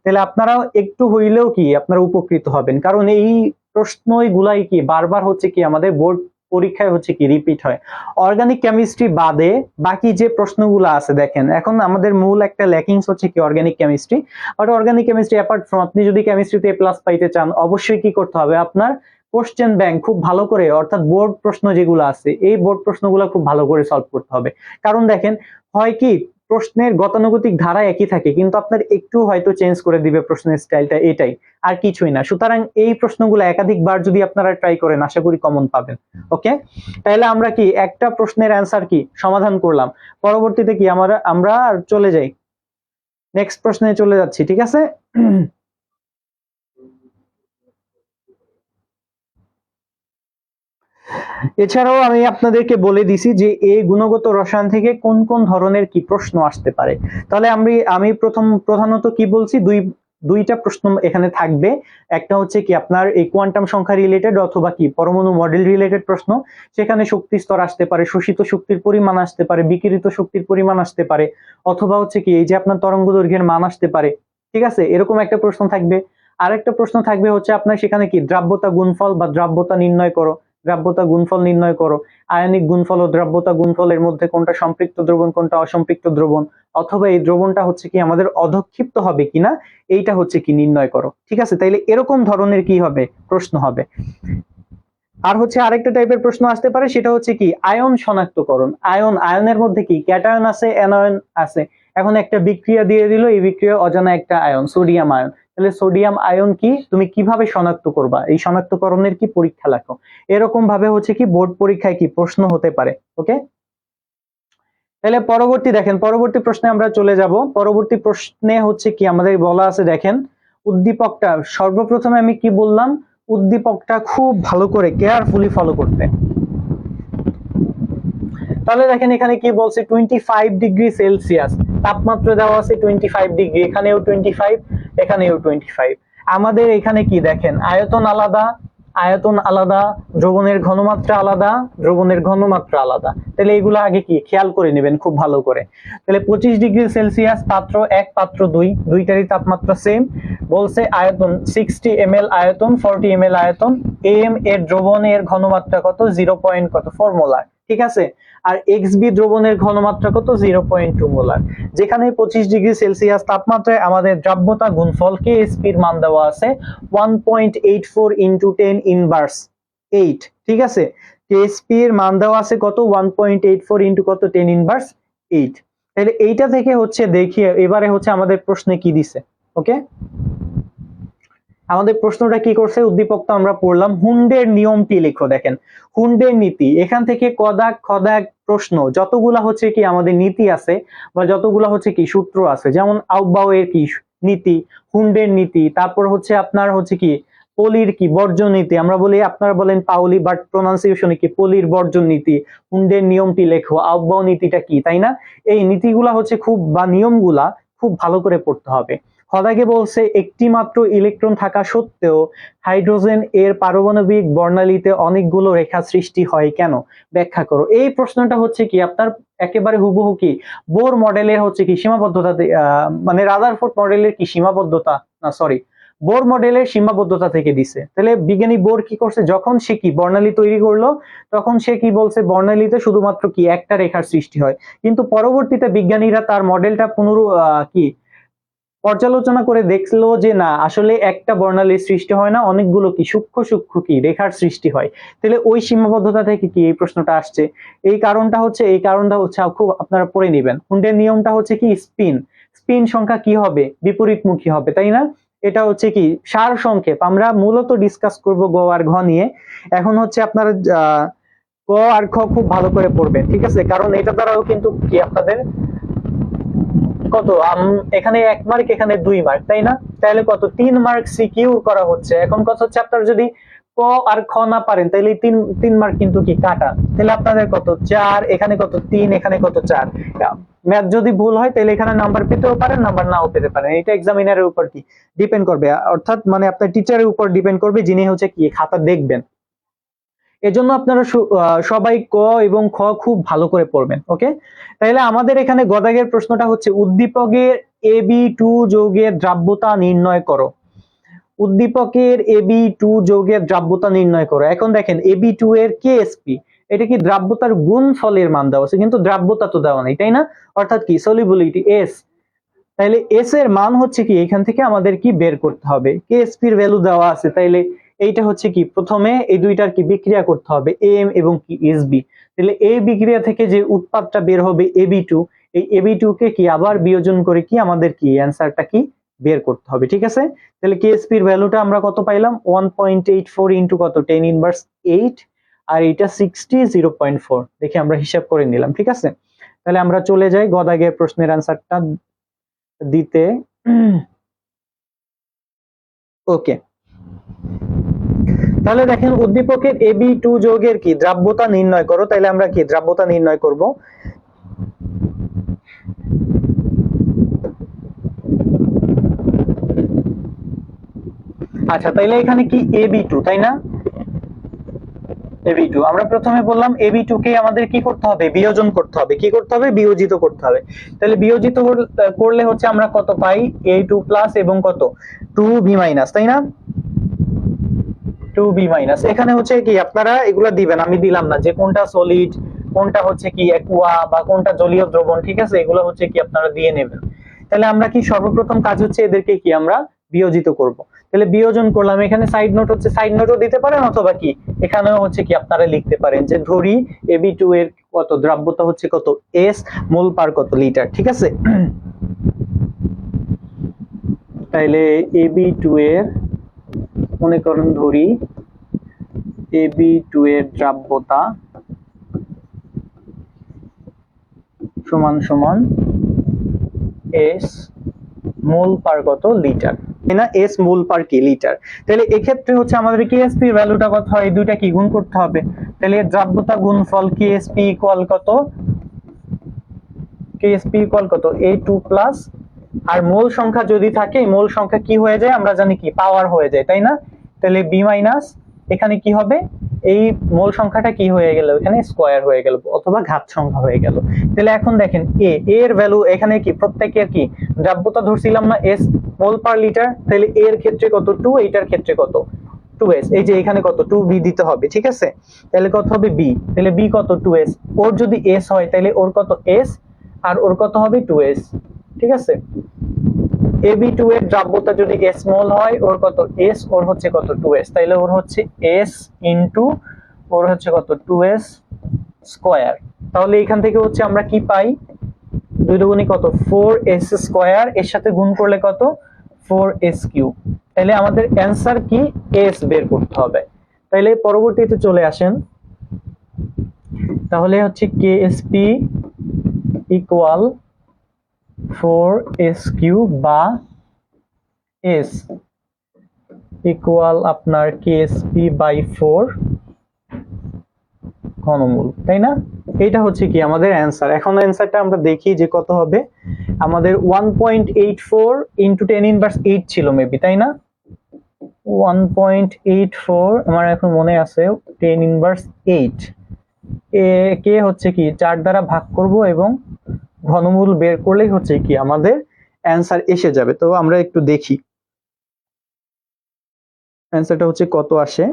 তাহলে আপনারা একটু হইলেও কি আপনারা উপকৃত হবেন, কারণ এই প্রশ্নগুলাই কি বারবার হচ্ছে কি আমাদের বোর্ড পরীক্ষায় হচ্ছে কি রিপিট হয়। অর্গানিক কেমিস্ট্রি বাদে বাকি যে প্রশ্নগুলো আছে দেখেন, এখন আমাদের মূল একটা ল্যাকিংস হচ্ছে কি organic chemistry, but organic chemistry apart from আপনি যদি কেমিস্ট্রিতে প্লাস পাইতে চান অবশ্যই কি করতে হবে আপনার কোশ্চেন ব্যাংক খুব ভালো করে, অর্থাৎ বোর্ড প্রশ্ন যেগুলো আছে এই বোর্ড প্রশ্নগুলো খুব ভালো করে সলভ করতে হবে। কারণ দেখেন হয় কি প্রশ্নের গতানুগতিক ধারা একই থাকে কিন্তু আপনার একটু হয়তো চেঞ্জ করে দিবে প্রশ্নের স্টাইলটা, এটাই আর কিছুই না। সুতরাং এই প্রশ্নগুলো একাধিকবার যদি আপনারা ট্রাই করেন আশা করি কমন পাবেন, ওকে। তাহলে আমরা কি একটা প্রশ্নের অ্যান্সার কি সমাধান করলাম, পরবর্তীতে কি আমরা চলে যাই নেক্সট প্রশ্নে চলে যাচ্ছি, ঠিক আছে। এছাড়াও আমি আপনাদেরকে বলে দিছি যে এই গুণগত রসায়ন থেকে কোন কোন ধরনের কি প্রশ্ন আসতে পারে। তাহলে আমি প্রধানত কি বলছি, দুইটা প্রশ্ন এখানে থাকবে। একটা হচ্ছে কি আপনার এই কোয়ান্টাম সংখ্যা রিলেটেড অথবা কি পরমাণু মডেল রিলেটেড প্রশ্ন, সেখানে শক্তি স্তর আসতে পারে, শোষিত শক্তির পরিমাণ আসতে পারে, বিকিরিত শক্তির পরিমাণ আসতে পারে, অথবা হচ্ছে কি এই যে আপনার তরঙ্গ দৈর্ঘ্যের মান আসতে পারে, ঠিক আছে, এরকম একটা প্রশ্ন থাকবে। আরেকটা প্রশ্ন থাকবে হচ্ছে আপনার সেখানে কি দ্রাব্যতা গুণফল বা দ্রাব্যতা নির্ণয় করো, দ্রাব্যতা গুণফল নির্ণয় করো, আয়নিক গুণফল ও দ্রাব্যতা গুণফলের মধ্যে কোনটা সম্পৃক্ত দ্রবণ কোনটা অসম্পৃক্ত দ্রবণ, অথবা এই দ্রবণটা হচ্ছে কি আমাদের অধক্ষিপ্ত হবে কিনা এইটা হচ্ছে কি নির্ণয় করো, ঠিক আছে। তাইলে এরকম ধরনের কি হবে প্রশ্ন হবে। আর হচ্ছে আরেকটা টাইপের প্রশ্ন আসতে পারে, সেটা হচ্ছে কি আয়ন শনাক্তকরণ। আয়নের মধ্যে কি ক্যাটায়ন আছে অ্যানায়ন আছে, এখন একটা বিক্রিয়া দিয়ে দিল, এই বিক্রিয়া অজানা একটা আয়ন সোডিয়াম আয়ন, তাহলে সোডিয়াম আয়ন কি তুমি কিভাবে শনাক্ত করবা, এই শনাক্তকরণের কি পরীক্ষা লেখো। এরকম ভাবে হচ্ছে কি বোর্ড পরীক্ষায় কি প্রশ্ন হতে পারে, ওকে। তাহলে পরবর্তী প্রশ্নে আমরা চলে যাব। পরবর্তী প্রশ্নে হচ্ছে কি আমাদের বলা আছে দেখেন উদ্দীপকটা, সর্বপ্রথমে আমি কি বললাম উদ্দীপকটা খুব ভালো করে কেয়ারফুলি ফলো করতে। তাহলে দেখেন এখানে কি বলছে 25 ডিগ্রি সেলসিয়াস, তাপমাত্রা দেওয়া আছে 25 ডিগ্রি, এখানেও 25, এখানেও 25। আমাদের এখানে কি দেখেন, আয়তন আলাদা, আয়তন আলাদা, দ্রবণের ঘনমাত্রা আলাদা, দ্রবণের ঘনমাত্রা আলাদা। তাহলে এগুলো আগে কি খেয়াল করে নেবেন খুব ভালো করে। তাহলে 25 ডিগ্রি সেলসিয়াস পাত্র 1, পাত্র 2, দুইটারই তাপমাত্রা সেম। বলছে আয়তন 60 ml আয়তন, 40 ml আয়তন, am এর দ্রবণের ঘনমাত্রা কত, 0.4 মোলার, ঠিক আছে। আর XB দ্রবণের ঘনমাত্রা কত, 0.2 মোলার। যেখানে 25 ডিগ্রি সেলসিয়াস তাপমাত্রায় আমাদের দ্রাব্যতা গুণফল KSP এর মান দেওয়া আছে 1.84 × 10 ইনভার্স 8, ঠিক আছে। KSP এর মান দেওয়া আছে কত, 1.84 × কত, 10 ইনভার্স 8। তাহলে এইটা থেকে হচ্ছে দেখিয়ে এবারে হচ্ছে আমাদের প্রশ্নে কি দিছে। ওকে, আমাদের প্রশ্নটা কি করছে, উদ্দীপক তো আমরা পড়লাম, হুন্ডের নিয়মটি লেখো। দেখেন হুন্ডের নীতি, এখান থেকে কদাক খদাক প্রশ্ন যতগুলা হচ্ছে কি আমাদের নীতি আছে বা যতগুলা হচ্ছে কি সূত্র আছে, যেমন আউবাও এর কি নীতি, হুন্ডের নীতি, তারপর হচ্ছে আপনার হচ্ছে কি পলির কি বর্জন নীতি, আমরা বলি আপনারা বলেন পাউলি, বাট প্রোনাউন্সিয়েশনে কি পলির বর্জন নীতি, হুন্ডের নিয়মটি লেখো, আউবাও নীতিটা কি, তাই না। এই নীতিগুলা হচ্ছে খুব বা নিয়মগুলা খুব ভালো করে পড়তে হবে। খদাকে বলছে একটি মাত্র ইলেকট্রন থাকা সত্ত্বেও হাইড্রোজেন এর পারমাণবিক বর্ণালীতে অনেকগুলো রেখা সৃষ্টি হয় কেন, ব্যাখ্যা করো। এই প্রশ্নটা হচ্ছে কি আপনার একেবারে হুবহু কি বোর মডেলের হচ্ছে কি সীমাবদ্ধতা, মানে রাদারফোর্ড মডেলের কি সীমাবদ্ধতা, না সরি বোর মডেলের সীমাবদ্ধতা থেকে দিছে। তাহলে বিজ্ঞানী বোর কি করছে, যখন সে কি বর্ণালী তৈরি করলো তখন সে কি বলছে, বর্ণালীতে শুধুমাত্র কি একটা রেখার সৃষ্টি হয়, কিন্তু পরবর্তীতে বিজ্ঞানীরা তার মডেলটা কি পর্যালোচনা করে দেখলো যে না, আসলে একটা বর্ণালীর সৃষ্টি হয় না, অনেকগুলো কি সূক্ষ্ম সূক্ষ্ম কি রেখার সৃষ্টি হয়। তাহলে ওই সীমাবদ্ধতা থেকে কি এই প্রশ্নটা আসছে। এই কারণটা হচ্ছে খুব আপনারা পড়ে নেবেন। হুন্ডের নিয়মটা হচ্ছে কি স্পিন, স্পিন সংখ্যা কি হবে, বিপরীতমুখী হবে, তাই না। এটা হচ্ছে কি সার সংক্ষেপ, আমরা মূলত ডিসকাস করব গ আর ঘ নিয়ে। এখন হচ্ছে আপনারা ক আর খ খুব ভালো করে পড়বেন, ঠিক আছে, কারণ এটা দ্বারাও কিন্তু কি আপনাদের কত এখানে 1 মার্ক, এখানে 2 মার্ক, তাই না। তাহলে কত 3 মার্ক সিকিউ করা হচ্ছে। এখন কথা হচ্ছে আপনারা যদি ক আর খ না পারেন তাহলে 3 মার্ক কিন্তু কি কাটা। তাহলে আপনাদের কত 4, এখানে কত 3, এখানে কত 4। ম্যাথ যদি ভুল হয় তাহলে এখানে নাম্বার পেতেও পারেন, নাম্বার নাও পেতে পারেন। এটা এক্সামিনারের উপর কি ডিপেন্ড করবে, অর্থাৎ মানে আপনার টিচারের উপর ডিপেন্ড করবে, যিনি হচ্ছে কি খাতা দেখবেন। এজন্য আপনারা সবাই ক এবং খ খুব ভালো করে পড়বেন। ওকে, তাহলে আমাদের এখানে গদাগের প্রশ্নটা হচ্ছে উদ্দীপকের Ab2 যৌগের দ্রাব্যতা নির্ণয় করো। উদ্দীপকের Ab2 যৌগের দ্রাব্যতা নির্ণয় করো। এখন দেখেন Ab2 এর KSP, এটা কি দ্রাব্যতার গুণফলের মান দেওয়া আছে, কিন্তু দ্রাব্যতা তো দেওয়া নেই, তাই না। অর্থাৎ কি সলিবিলিটি S, তাইলে S এর মান হচ্ছে কি এখান থেকে আমাদের কি বের করতে হবে, KSP এর ভ্যালু দেওয়া আছে, তাইলে এইটা হচ্ছে কি প্রথমে এই দুইটার কি বিক্রিয়া করতে হবে AM এবং কি SB। তাহলে এই বিক্রিয়া থেকে যে উৎপাদটা বের হবে AB2, এই AB2 কে কি আবার বিয়োজন করে কি আমাদের কি অ্যানসারটা কি বের করতে হবে, ঠিক আছে। তাহলে KSP এর ভ্যালুটা আমরা কত পাইলাম, 1.84 ইনটু কত 10 ইনভার্স 8, আর এটা 60 0.4, দেখি আমরা হিসাব করে নিলাম, ঠিক আছে। তাহলে আমরা চলে যাই গদাগের প্রশ্নের অ্যানসারটা দিতে। ওকে, তাহলে দেখেন উদ্দীপকের Ab2 যৌগের কি দ্রাব্যতা নির্ণয় করো। তাহলে আমরা কি দ্রাব্যতা নির্ণয় করব। আচ্ছা, তাইলে এখানে কি Ab2, তাই না। Ab2 আমরা প্রথমে বললাম Ab2 কে আমাদের কি করতে হবে, বিয়োজন করতে হবে। কি করতে হবে, বিয়োজিত করতে হবে। তাহলে বিয়োজিত করলে হচ্ছে আমরা কত পাই, A2 প্লাস এবং কত 2B মাইনাস, তাই না। 2B মাইনাস, এখানে হচ্ছে কি আপনারা এগুলা দিবেন, আমি দিলাম না, যে কোনটা সলিড, কোনটা হচ্ছে কি অ্যাকুয়া বা কোনটা জলীয় দ্রবণ, ঠিক আছে, এগুলো হচ্ছে কি আপনারা দিয়ে নেবেন। তাহলে আমরা কি সর্বপ্রথম কাজ হচ্ছে এদেরকে কি আমরা বিয়োজিত করব। তাহলে বিয়োজন করলাম, এখানে সাইড নোট হচ্ছে, সাইড নোটও দিতে পারেন, অথবা কি এখানেও হচ্ছে কি আপনারা লিখতে পারেন যে ধরি Ab2 এর কত দ্রাব্যতা হচ্ছে কত S, মোল পার কত লিটার, ঠিক আছে। তাহলে Ab2 এর মনে করেন ধরি Ab2 এর দ্রাব্যতা সমান সমান S মোল পার কত লিটার, তাই না, S মোল পার কি লিটার। তাহলে এক্ষেত্রে হচ্ছে আমাদের KSP এর ভ্যালুটা কত হয়, এই দুইটা কি গুণ করতে হবে। তাহলে দ্রাব্যতা গুণফল KSP ইকুয়াল কত, কেএসপি ইকুয়াল কত A2 প্লাস, আর মূল সংখ্যা যদি থাকে মূল সংখ্যা কি হয়ে যায় আমরা জানি কি পাওয়ার হয়ে যায় তাই না, তাহলে বি মাইনাস এখানে কি হবে এই মূল সংখ্যাটা কি হয়ে গেল এখানে স্কয়ার হয়ে গেল অথবা ঘাত সংখ্যা হয়ে গেল। তাহলে এখন দেখেন এর ভ্যালু এখানে কি প্রত্যেকের কি দ্রাব্যতা ধরছিলাম না এস মোল পার লিটার, তাহলে এর ক্ষেত্রে কত 2, এইটার ক্ষেত্রে কত 2s, এই যে এখানে কত 2b দিতে হবে ঠিক আছে, তাহলে কত হবে b, তাহলে b কত 2s, ওর যদি s হয় তাহলে ওর কত s আর ওর কত হবে 2s ঠিক আছে। AB2 এর দ্রাব্যতা যদি s মোল হয় ওর কত s, ওর হচ্ছে কত 2s, তাহলে ওর হচ্ছে s ইনটু ওর হচ্ছে কত 2s স্কয়ার। তাহলে এখান থেকে হচ্ছে আমরা কি পাই 2 দুগুণে কত 4s স্কয়ার, এর সাথে গুণ করলে কত 4s কিউব। তাহলে আমাদের অ্যানসার কি s বের করতে হবে। তাহলে পরবর্তীতে চলে আসেন, তাহলে হচ্ছে KSP ইকুয়াল 4s কিউব বা s ইকুয়াল আপনার KSP বাই 4 ঘনমূল, তাই না? এটা হচ্ছে কি আমাদের অ্যানসার। এখন অ্যানসারটা আমরা দেখি যে কত হবে। আমাদের 1.84 ইনটু 10 ইনভার্স 8 ছিল মেবি, তাই না? 1.84 আমার এখন মনে আছে 10 ইনভার্স 8 কে হচ্ছে কি 4 দ্বারা ভাগ করব এবং ঘনমূল বের করলেই হচ্ছে কি আমাদের অ্যানসার এসে যাবে। তো আমরা একটু দেখি অ্যানসারটা হচ্ছে কত আসে।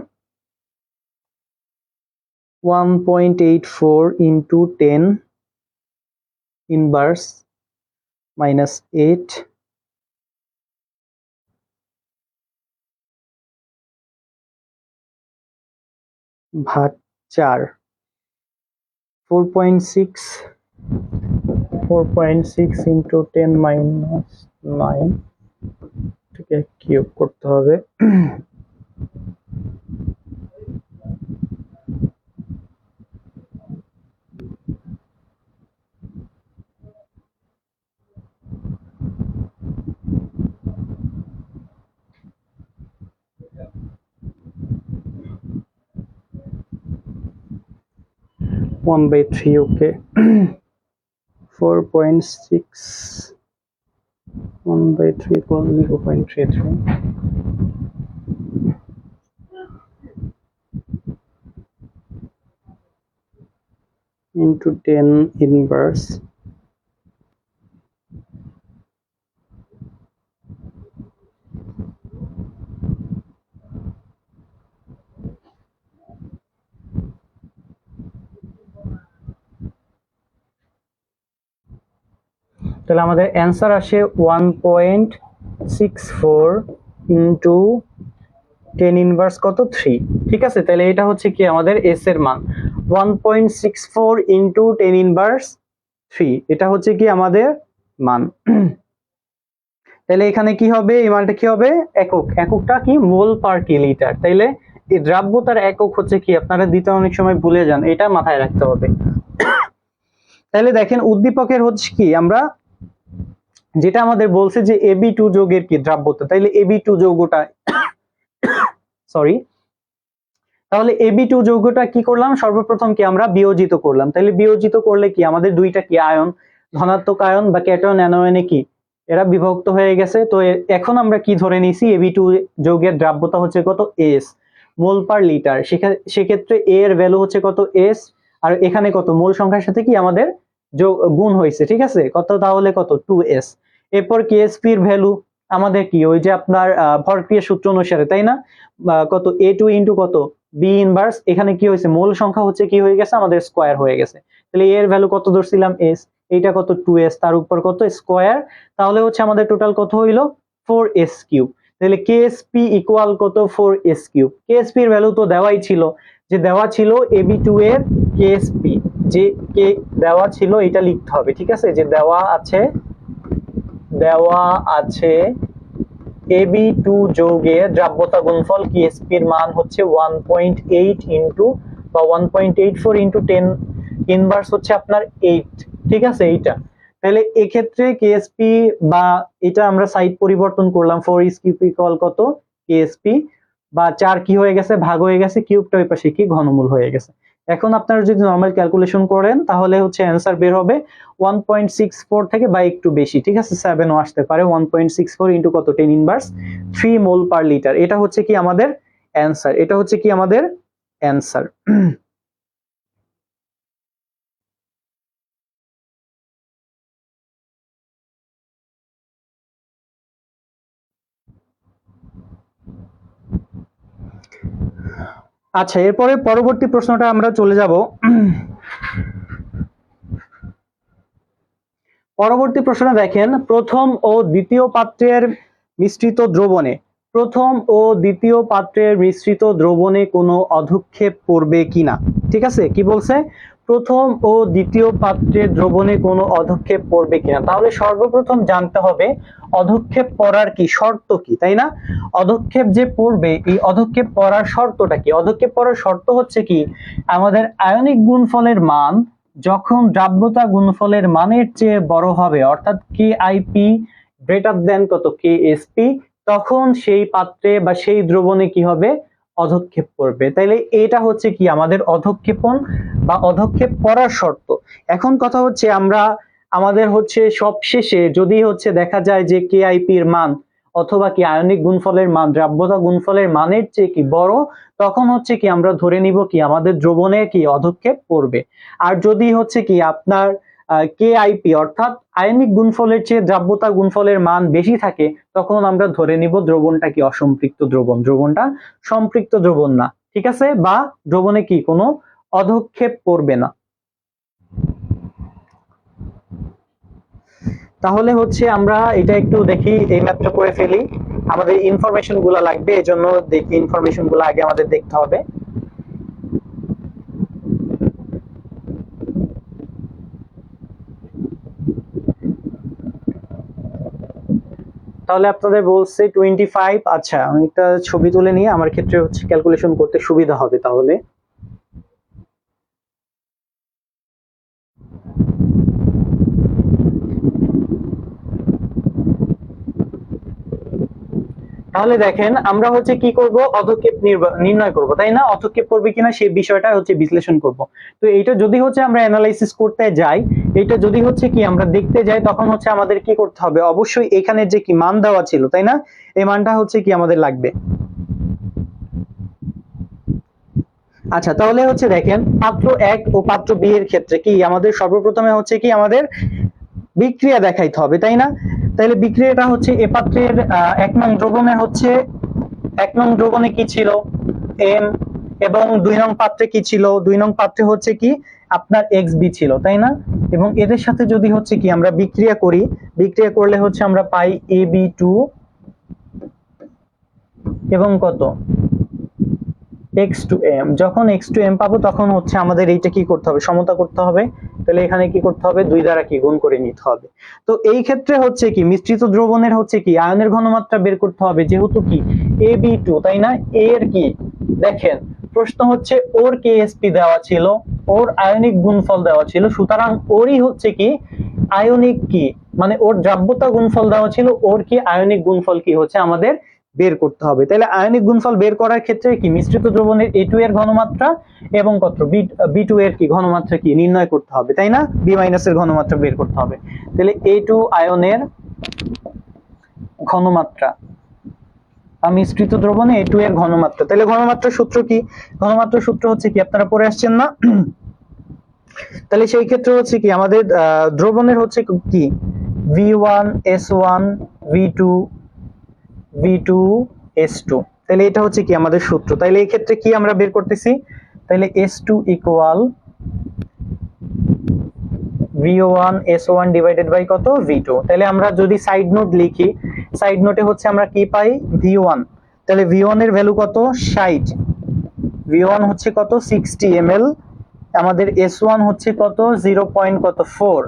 1.84 into 10 inverse minus 8 ভাগ 4, 4.6 into 10 minus 9 থেকে কিউব করতে হবে। One by 3, okay. 4.6 1 by 3 equals 0.33 into 10 inverse তাহলে আমাদের অ্যানসার আসে 1.64 ইনটু 10 ইনভার্স কত 3 ঠিক আছে। তাহলে এটা হচ্ছে কি আমাদের s এর মান 1.64 ইনটু 10 ইনভার্স 3, এটা হচ্ছে কি আমাদের মান। তাহলে এখানে কি হবে এই মানটা কি হবে একক, এককটা কি মোল পার কিলোলিটার। তাইলে এই দ্রাব্যতার একক হচ্ছে কি আপনারা দিতে অনেক সময় ভুলে যান, এটা মাথায় রাখতে হবে। তাহলে দেখেন উদ্দীপকের হচ্ছে কি আমরা যেটা আমাদের বলছে যে AB2 যৌগের কি দ্রাব্যতা, তাইলে AB2 যৌগটা সরি তাহলে AB2 যৌগটা কি করলাম সর্বপ্রথম কি আমরা বিয়োজিত করলাম। তাহলে বিয়োজিত করলে কি আমাদের দুইটা কি আয়ন ধনাত্মক আয়ন বা ক্যাটায়ন অ্যানায়নে কি এরা বিভক্ত হয়ে গেছে। তো এখন আমরা কি ধরে নিয়েছি AB2 যৌগের দ্রাব্যতা হচ্ছে কত s মোল পার লিটার, সেক্ষেত্রে a এর ভ্যালু হচ্ছে কত s আর এখানে কত মোল সংখ্যার সাথে কি আমাদের গুণ হয়েছে ঠিক আছে কত, তাহলে কত 2s। এরপর KSP এর ভ্যালু আমাদের কি ওই যে আপনার ভরক্রিয়া সূত্র অনুসারে তাই না, কত A2 ইনটু কত B ইনভার্স, এখানে কি হয়েছে মূল সংখ্যা হচ্ছে কি হয়ে গেছে আমাদের স্কয়ার হয়ে গেছে। তাহলে এর ভ্যালু কত ধরছিলাম s, এইটা কত 2s তার উপর কত স্কয়ার, তাহলে হচ্ছে আমাদের টোটাল কত হইলো 4s কিউব। তাহলে KSP ইকুয়াল কত 4s কিউব। KSP এর ভ্যালু তো দেওয়াই ছিল, যে দেওয়া ছিল AB2 এর KSP, যে কে দেওয়া ছিল এটা লিখতে হবে ঠিক আছে, যে দেওয়া আছে AB2 যৌগের দ্রাব্যতা গুণফল KSP এর মান হচ্ছে 1.8 ইনটু বা 1.84 ইনটু 10 ইনভার্স হচ্ছে আপনার 8 ঠিক আছে এইটা। তাহলে এক্ষেত্রে KSP বা এটা আমরা সাইড পরিবর্তন করলাম 4s কিউব ইকুয়াল কত KSP বা 4 কি হয়ে গেছে ভাগ হয়ে গেছে, কিউবটা ওই পাশে কি ঘনমূল হয়ে গেছে। এখন আপনারা যদি নরমাল ক্যালকুলেশন করেন তাহলে হচ্ছে অ্যান্সার বের হবে 1.64 থেকে বা একটু বেশি, ঠিক আছে, 7ও আসতে পারে। 1.64 ইন্টু কত, 10 ইনভার্স 3 মোল পার লিটার। এটা হচ্ছে কি আমাদের অ্যান্সার, এটা হচ্ছে কি আমাদের অ্যান্সার। আচ্ছা, এরপরে পরবর্তী প্রশ্নটা আমরা চলে যাব। পরবর্তী প্রশ্নে দেখেন, প্রথম ও দ্বিতীয় পাত্রের মিশ্রিত দ্রবণে কোনো অধক্ষেপ পড়বে কিনা। ঠিক আছে, কি বলছে, প্রথম ও দ্বিতীয় পাত্রের দ্রবণে কোনো অধক্ষেপ পড়বে কিনা। তাহলে সর্বপ্রথম জানতে হবে অধক্ষেপ পড়ার কি শর্ত কি, তাই না? অধক্ষেপ যে পড়বে, এই অধক্ষেপ পড়ার শর্তটা কি? অধক্ষেপ পড়ার শর্ত হচ্ছে কি, আমাদের আয়নিক গুণফলের মান যখন দ্রাব্যতা গুণফলের মানের চেয়ে বড় হবে, অর্থাৎ KIP গ্রেটার দেন কত, KSP, তখন সেই পাত্রে বা সেই দ্রবণে কি হবে, অধক্ষেপ পড়বে। তাইলে এটা হচ্ছে কি আমাদের অধক্ষেপণ বা অধক্ষেপ পড়ার শর্ত। এখন কথা হচ্ছে, আমাদের হচ্ছে সবশেষে যদি হচ্ছে দেখা যায় যে KIP এর মান অথবা কি আয়নিক গুণফলের মান দ্রাব্যতা গুণফলের মানের চেয়ে কি বড়, তখন হচ্ছে কি আমরা ধরে নিব কি আমাদের দ্রবণে কি অধক্ষেপ পড়বে। আর যদি হচ্ছে কি আপনার KIP অর্থাৎ আয়নিক গুণফলের চেয়ে দ্রাব্যতা গুণফলের মান বেশি থাকে, তখন আমরা ধরে নিব দ্রবণটা কি অসম্পৃক্ত দ্রবণ, দ্রবণটা সম্পৃক্ত দ্রবণ না, ঠিক আছে, বা দ্রবণে কি কোনো অধক্ষেপ পড়বে না। তাহলে হচ্ছে আমরা এটা একটু দেখি, এই ম্যাপটা করে ফেলি। আমাদের ইনফরমেশন গুলা লাগবে, এজন্য দেখি ইনফরমেশন গুলো আগে আমাদের দেখতে হবে। তাহলে আপনাদের বলছে 25। আচ্ছা, আমি একটা ছবি তুলে নিয়ে আমার ক্ষেত্রে হচ্ছে ক্যালকুলেশন করতে সুবিধা হবে। তাহলে তাহলে দেখেন, আমরা হচ্ছে কি করব, অধক্ষেপ নির্ণয় করব, তাই না? অধক্ষেপ করবে কিনা সেই বিষয়টা হচ্ছে বিশ্লেষণ করব। তো এইটা যদি হচ্ছে আমরা অ্যানালাইসিস করতে যাই, এটা যদি হচ্ছে কি আমরা দেখতে যাই, তখন হচ্ছে আমাদের কি করতে হবে, অবশ্যই এখানে যে কি মান দেওয়া ছিল, তাই না, এই মানটা হচ্ছে কি আমাদের লাগবে। আচ্ছা, তাহলে হচ্ছে দেখেন, পাত্র 1 ও পাত্র B এর ক্ষেত্রে কি আমাদের সর্বপ্রথমে হচ্ছে কি আমাদের বিক্রিয়া দেখাইতে হবে, তাই না? তাহলে বিক্রিয়াটা হচ্ছে এ পাত্রের 1 নং দ্রবণের হচ্ছে 1 নং দ্রবণে কি ছিল, M, এবং 2 নং পাত্রে কি ছিল, 2 নং পাত্রে হচ্ছে কি আপনার XB ছিল, তাই না? এবং এদের সাথে যদি হচ্ছে কি আমরা বিক্রিয়া করি, বিক্রিয়া করলে হচ্ছে আমরা পাই AB2 এবং কত, X2M। যখন X2M পাবো তখন হচ্ছে আমাদের এইটা কি করতে হবে, সমতা করতে হবে। তাহলে এখানে কি করতে হবে, 2 দ্বারা কি গুণ করে নিতে হবে। তো এই ক্ষেত্রে হচ্ছে কি মিশ্রিত দ্রবণের হচ্ছে কি আয়নের ঘনমাত্রা বের করতে হবে, যেহেতু কি AB2, তাই না? এর কি দেখেন, প্রশ্ন হচ্ছে ওর KSP দেওয়া ছিল, ওর আয়নিক গুণফল দেওয়া ছিল, সুতরাং ওরই হচ্ছে কি আয়নিক কি মানে ওর দ্রাব্যতা গুণফল দেওয়া ছিল, ওর কি আয়নিক গুণফল কি হচ্ছে আমাদের বের করতে হবে। তাহলে আয়নিক গুণফল বের করার ক্ষেত্রে কি মিশ্রিত দ্রবণের A2 এর ঘনমাত্রা এবং কত B2 এর কি ঘনমাত্রা কি নির্ণয় করতে হবে, তাই না? B- এর ঘনমাত্রা বের করতে হবে। তাহলে A2 আয়নের ঘনমাত্রা বা মিশ্রিত দ্রবণে A2 এর ঘনমাত্রা। তাহলে ঘনমাত্রার সূত্র কি, ঘনমাত্রার সূত্র হচ্ছে কি আপনারা পড়ে আসছেন না? তাহলে সেই ক্ষেত্রে হচ্ছে কি আমাদের দ্রবণের হচ্ছে কি V1 S1 V2 V2 S2। তাহলে এটা হচ্ছে কি আমাদের সূত্র। তাহলে এই ক্ষেত্রে কি আমরা বের করতেছি, তাহলে S2 equal V1 S1 divided by কত, V2। তাহলে আমরা যদি সাইড নোট লিখি, সাইড নোটে হচ্ছে আমরা কি পাই, V1। তাহলে V1 এর ভ্যালু কত, 60। V1 হচ্ছে কত, 60 ml। আমাদের S1 হচ্ছে কত, 0.4।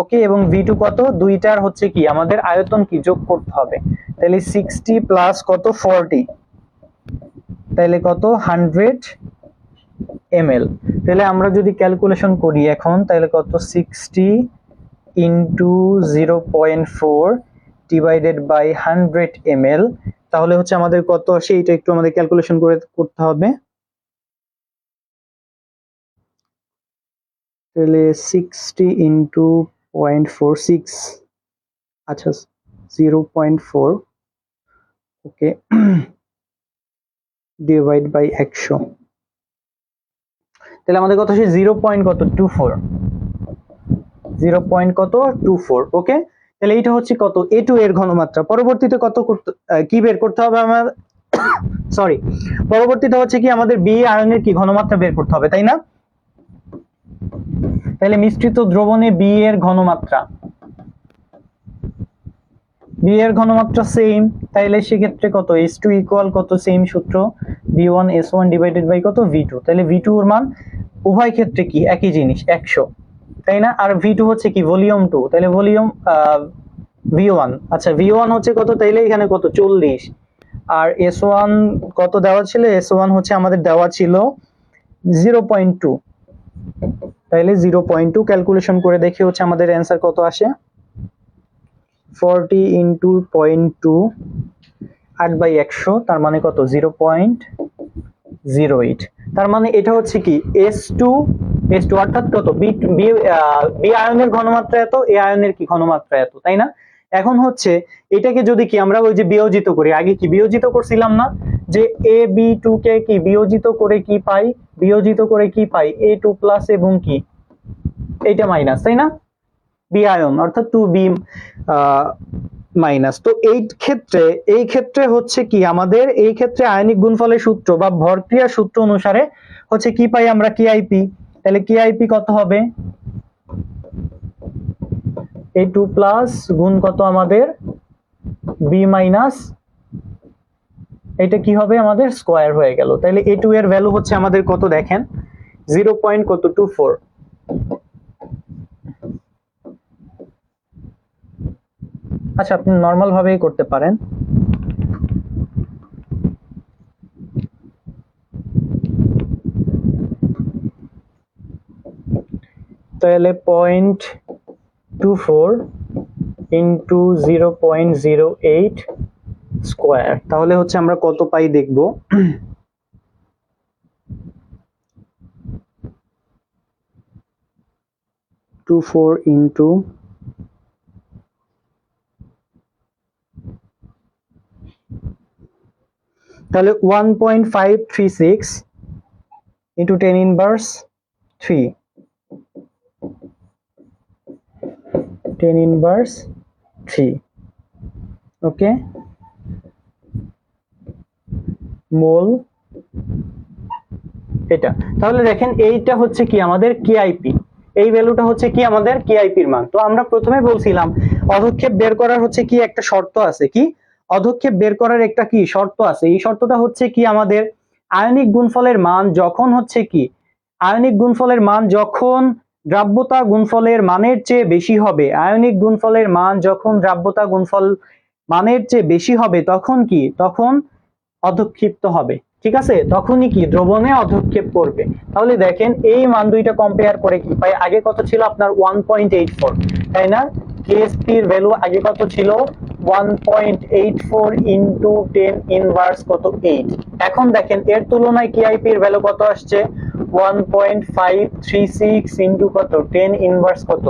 ওকে, এবং V2 কত, দুইটার হচ্ছে কি আমাদের আয়তন কি যোগ করতে হবে। তাহলে 60 প্লাস কত, 40, তাহলে কত, 100 ml। তাহলে আমরা যদি ক্যালকুলেশন করি এখন, তাহলে কত, 60 ইন্টু 0.4 ডিভাইডেড বাই 100 ml, তাহলে হচ্ছে আমাদের কত আসে, এটা একটু আমাদের ক্যালকুলেশন করে করতে হবে। তাহলে 60 ইন্টু 0.46, আচ্ছা 0.4, ওকে, ডিভাইড বাই 100, তাহলে আমাদের কত আসে 0.24, 0.24, ওকে। তাহলে এইটা হচ্ছে কত A2 এর ঘনমাত্রা। পরবর্তীতে কত কি বের করতে হবে আমার সরি, পরবর্তীতে হচ্ছে কি আমাদের বি আয়নের কি ঘনমাত্রা বের করতে হবে, তাই না? তাহলে মিশ্রিত দ্রবণে বি এর ঘনমাত্রা, বি এর ঘনমাত্রা সেম, তাইলে সেক্ষেত্রে কত H2 ইকুয়াল কত, সেম সূত্র V1 S1 ডিভাইডেড বাই কত V2, তাহলে V2 এর মান উভয় ক্ষেত্রে কি একই জিনিস 100, তাই না? আর V2 হচ্ছে কি ভলিউম 2, তাহলে ভলিউম V1, আচ্ছা V1 হচ্ছে কত, তাইলে এখানে কত 40, আর S1 কত দেওয়া ছিল, S1 হচ্ছে আমাদের দেওয়া ছিল 0.2, তাইলে 0.2 ক্যালকুলেশন করে দেখি হচ্ছে আমাদের অ্যান্সার কত আসে, 40 ইন্টু 0.2, 8/100, তার মানে কত 0.08, তার মানে এটা হচ্ছে কি S2 অর্থাৎ কত বি আয়নের ঘনমাত্রা এত, এ আয়নের কি ঘনমাত্রা এত, তাই না? এখন হচ্ছে এটাকে যদি কি আমরা ওই যে বিয়োজিত করি, আগে কি বিয়োজিত করছিলাম না, যে AB2 কে কি বিয়োজিত করে কি পাই, বিয়োজিত করে কি পাই A2 প্লাস এবং কি এইটা মাইনাস, তাই না? বি আয়ন অর্থাৎ 2B মাইনাস। তো এই ক্ষেত্রে হচ্ছে কি আমাদের এই ক্ষেত্রে আয়নিক গুণফলের সূত্র বা ভরক্রিয়া সূত্র অনুসারে হচ্ছে কি পাই আমরা কেআইপি, তাহলে কেআইপি কত হবে A2 প্লাস গুণ কত আমাদের বি মাইনাস, এটা কি হবে আমাদের স্কয়ার হয়ে গেল, তাহলে A2 এর ভ্যালু হচ্ছে আমাদের কত দেখেন 0.24, আচ্ছা আপনি নরমাল ভাবেই করতে পারেন। তাহলে 0.24 ইন্টু 0.08 স্কয়ার, তাহলে হচ্ছে আমরা কত পাই দেখব, 24 ইন্টু তাহলে 1.536 ইন্টু 10 ইনভার্স 3, 10 ইনভার্স 3, ওকে, মোল এটা। তাহলে দেখেন এইটা হচ্ছে কি আমাদের কেআইপি, এই ভ্যালুটা হচ্ছে কি আমাদের কেআইপির মান। তো আমরা প্রথমে বলছিলাম অধক্ষেপ বের করার হচ্ছে কি একটা শর্ত আছে, কি অধক্ষেপ বের করার একটা কি শর্ত আছে, এই শর্তটা হচ্ছে কি আমাদের আয়নিক গুণফলের মান যখন হচ্ছে কি আয়নিক গুণফলের মান যখন দ্রাব্যতা গুণফলের মানের চেয়ে বেশি হবে, আয়নিক গুণফলের মান যখন দ্রাব্যতা গুণফল মানের চেয়ে বেশি হবে তখন কি, তখন অধক্ষিপ্ত হবে, ঠিক আছে, তখনই কি দ্রবণে অধক্ষেপ করবে। তাহলে দেখেন এই মান দুইটা কম্পেয়ার করে কি পাই, আগে কত ছিল আপনার 1.84, তাই না? কেএসপি এর ভ্যালু আগে কত ছিল 1.84 ইনটু 10 ইনভার্স কত 8, এখন দেখেন এর তুলনায় কেআইপি এর ভ্যালু কত আসছে 1.536 ইনটু কত 10 ইনভার্স কত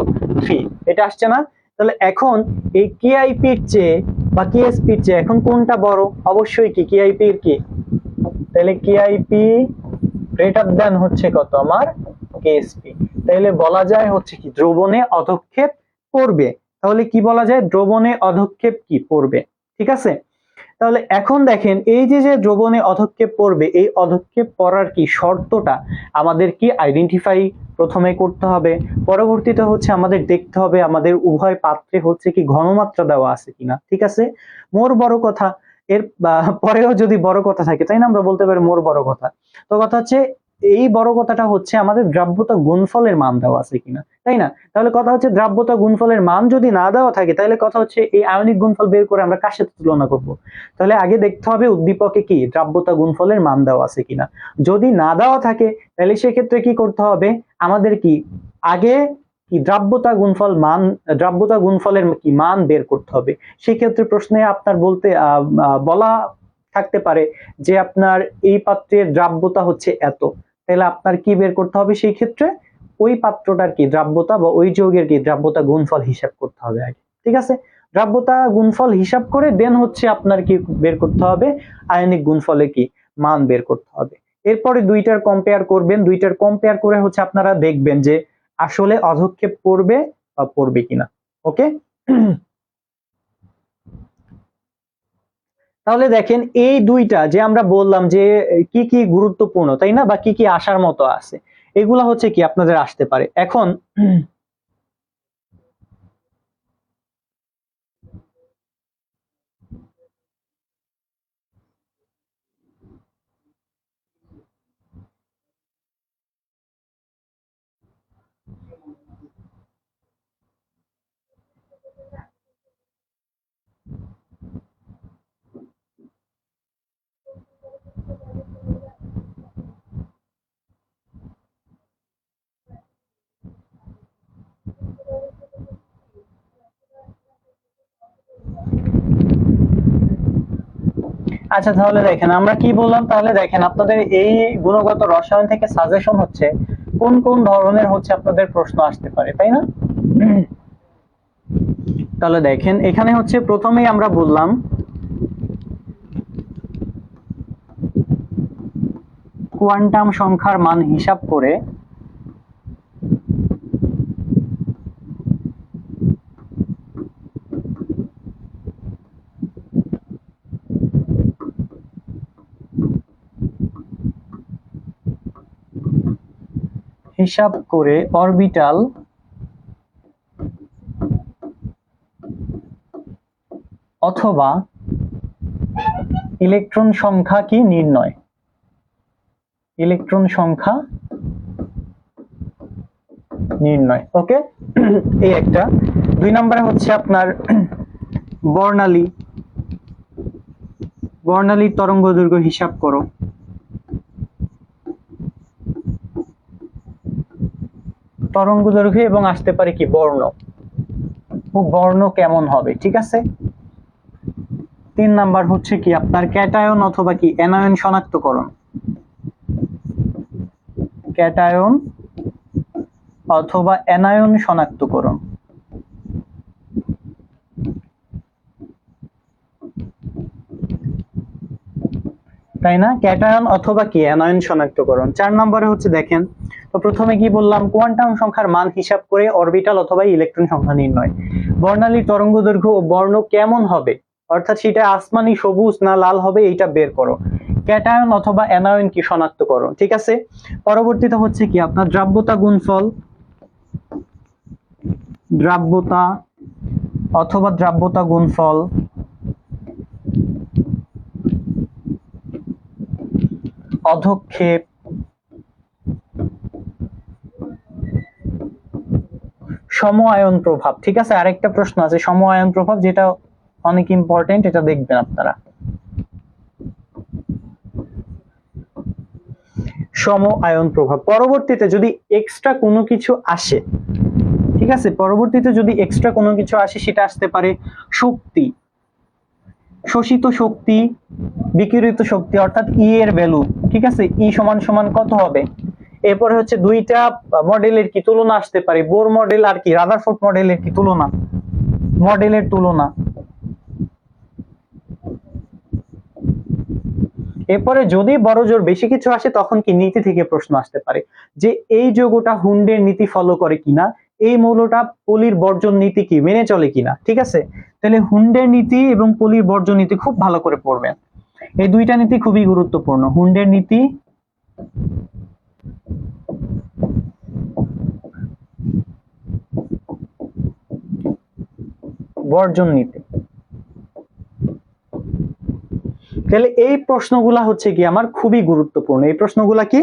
3, এটা আসছে না? তাহলে এখন এই কেআইপি এর চেয়ে বা কেএসপি এর চেয়ে এখন কোনটা বড়, অবশ্যই কি কেআইপি এর কি, তাহলে কেআইপি গ্রেটার দ্যান হচ্ছে কত আমার কেএসপি, তাহলে বলা যায় হচ্ছে কি দ্রবণে অধক্ষেপ করবে, তাহলে কি বলা যায় দ্রবণে অধক্ষেপ কি পড়বে, ঠিক আছে। তাহলে এখন দেখেন এই যে দ্রবণে অধক্ষেপ পড়বে, এই অধক্ষেপ পড়ার কি শর্তটা আমাদের কি আইডেন্টিফাই প্রথমে করতে হবে, পরবর্তীতে হচ্ছে আমাদের দেখতে হবে আমাদের উভয় পাত্রে হচ্ছে কি ঘনমাত্রা দেওয়া আছে কিনা, ঠিক আছে। মোর বড় কথা এর পরেও যদি বড় কথা থাকে, তাই না, আমরা বলতে পারি মোর বড় কথা, তো কথা হচ্ছে এই বড় কথাটা হচ্ছে আমাদের দ্রাব্যতা গুণফলের মান দেওয়া আছে কিনা, তাই না? তাহলে কথা হচ্ছে দ্রাব্যতা গুণফলের মান যদি না দেওয়া থাকে তাহলে কথা হচ্ছে এই আয়নিক গুণফল বের করে আমরা কার সাথে তুলনা করব, তাহলে আগে দেখতে হবে উদ্দীপকে কি দ্রাব্যতা গুণফলের মান দেওয়া আছে কিনা, যদি না দেওয়া থাকে তাহলে সেক্ষেত্রে কি করতে হবে আমাদের কি আগে কি দ্রাব্যতা গুণফলের কি মান বের করতে হবে। সেক্ষেত্রে প্রশ্নে আপনার বলা থাকতে পারে যে আপনার এই পাত্রের দ্রাব্যতা হচ্ছে এত, তাহলে আপনার কি বের করতে হবে সেই ক্ষেত্রে ওই পাত্রটার কি দ্রাব্যতা বা ওই যৌগের কি দ্রাব্যতা গুণফল হিসাব করতে হবে আগে, ঠিক আছে। দ্রাব্যতা গুণফল হিসাব করে দেন হচ্ছে আপনার কি বের করতে হবে, আয়নিক গুণফলে কি মান বের করতে হবে। এরপরে দুইটার কম্পেয়ার করবেন, দুইটার কম্পেয়ার করে হচ্ছে আপনারা দেখবেন যে আসলে অধক্ষেপ পড়বে বা পড়বে কিনা। ওকে, তাহলে দেখেন এই দুইটা যে আমরা বললাম যে কি কি গুরুত্বপূর্ণ, তাই না, বা কি কি আসার মতো আছে, এগুলা হচ্ছে কি আপনাদের আসতে পারে। এখন আচ্ছা তাহলে দেখেন আমরা কি বললাম, তাহলে দেখেন আপনাদের এই গুণগত রসায়ন থেকে সাজেশন হচ্ছে কোন কোন ধরনের হচ্ছে আপনাদের প্রশ্ন আসতে পারে, তাই না। তাহলে দেখেন এখানে হচ্ছে প্রথমেই আমরা বললাম কোয়ান্টাম সংখ্যার মান হিসাব করে অরবিটাল অথবা ইলেকট্রন সংখ্যা কি নির্ণয়, ইলেকট্রন সংখ্যা নির্ণয়। ওকে, এই একটা। দুই নম্বরে হচ্ছে আপনার বর্ণালী তরঙ্গ দৈর্ঘ্য হিসাব করো। তরঙ্গ দৈর্ঘ্য এবং আসতে পারে কি বর্ণ, বর্ণ কেমন হবে, ঠিক আছে। তিন নাম্বার হচ্ছে কি আপনার ক্যাটায়ন অথবা কি অ্যানায়ন শনাক্তকরণ, ক্যাটায়ন অথবা অ্যানায়ন শনাক্তকরণ, তাই না, ক্যাটায়ন অথবা কি অ্যানায়ন শনাক্তকরণ। চার নম্বরে হচ্ছে দেখেন, তো প্রথমে কি বললাম কোয়ান্টাম সংখ্যার মান হিসাব করে অরবিটাল অথবা ইলেকট্রন সংখ্যা নির্ণয়। বর্ণালীর তরঙ্গ দৈর্ঘ্য ও বর্ণ কেমন হবে, অর্থাৎ সেটা আসমানি সবুজ না লাল হবে এইটা বের করো। ক্যাটায়ন অথবা অ্যানায়ন কি শনাক্তকরণ, ঠিক আছে। পরবর্তীতে হচ্ছে কি আপনার দ্রাব্যতা গুণফল, দ্রাব্যতা অথবা দ্রাব্যতা গুণফল, অধক্ষেপ, সম আয়ন প্রভাব, ঠিক আছে। আরেকটা প্রশ্ন আছে সম আয়ন প্রভাব, যেটা অনেক ইম্পর্টেন্ট, এটা দেখবেন আপনারা। সম আয়ন প্রভাব পরবর্তীতে যদি এক্সট্রা কোনো কিছু আসে, ঠিক আছে, পরবর্তীতে যদি এক্সট্রা কোনো কিছু আসে সেটা আসতে পারে শক্তি, শোষিত শক্তি, বিকিরিত শক্তি, অর্থাৎ ই এর ভ্যালু, ঠিক আছে, ই সমান সমান কত হবে। এরপরে হচ্ছে দুইটা মডেলের কি তুলনা আসতে পারে, বোর মডেল আর কি রাদারফোর্ড মডেলের কি তুলনা, মডেলের তুলনা। এরপরে যদি বড় জোর বেশি কিছু আসে তখন কি নীতি থেকে প্রশ্ন আসতে পারে যে এই যৌগটা হুন্ডের নীতি ফলো করে কিনা, এই মৌলটা পলির বর্জন নীতি কি মেনে চলে কিনা, ঠিক আছে। তাহলে হুন্ডের নীতি এবং পলির বর্জন নীতি খুব ভালো করে পড়বেন, এই দুইটা নীতি খুবই গুরুত্বপূর্ণ, হুন্ডের নীতি বর্জন নীতি। তাহলে এই প্রশ্নগুলা হচ্ছে কি আমার খুবই গুরুত্বপূর্ণ, এই প্রশ্নগুলা কি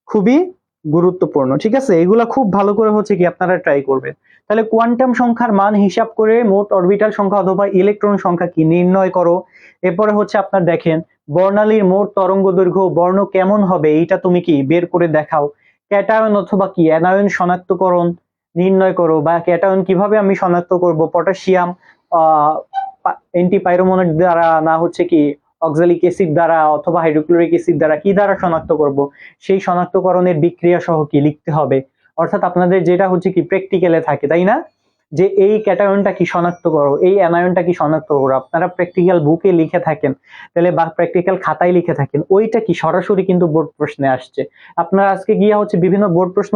খুবই গুরুত্বপূর্ণ, ঠিক আছে। এগুলা খুব ভালো করে হচ্ছে কি আপনারা ট্রাই করবেন। তাহলে কোয়ান্টাম সংখ্যার মান হিসাব করে মোট অরবিটাল সংখ্যা অথবা ইলেকট্রন সংখ্যা কি নির্ণয় করো। এরপরে হচ্ছে আপনার দেখেন বর্ণালীর মোট তরঙ্গ দৈর্ঘ্য বর্ণ কেমন হবে এইটা তুমি কি বের করে দেখাও। ক্যাটায়ন অথবা কি অ্যানায়ন শনাক্তকরণ নির্ণয় করো, বা ক্যাটায়ন কিভাবে আমি শনাক্ত করব, পটাশিয়াম অ্যান্টিপাইরোমোনেট দ্বারা না হচ্ছে কি অক্সালিক অ্যাসিড দ্বারা অথবা হাইড্রোক্লোরিক অ্যাসিড দ্বারা কি দ্বারা শনাক্ত করব, সেই শনাক্তকরণের বিক্রিয়া সহ কি লিখতে হবে। অর্থাৎ আপনাদের যেটা হচ্ছে কি প্র্যাকটিক্যালে থাকে, তাই না, যে এই ক্যাটায়নটা কি শনাক্ত করো, এই অ্যানায়নটা কি শনাক্ত করো, আপনারা প্র্যাকটিক্যাল বুকে লিখে থাকেন তাহলে বা প্র্যাকটিক্যাল খাতায় লিখে থাকেন, ওইটা কি সরাসরি কিন্তু বোর্ড প্রশ্নে আসছে। আপনারা আজকে গিয়ে হচ্ছে বিভিন্ন বোর্ড প্রশ্ন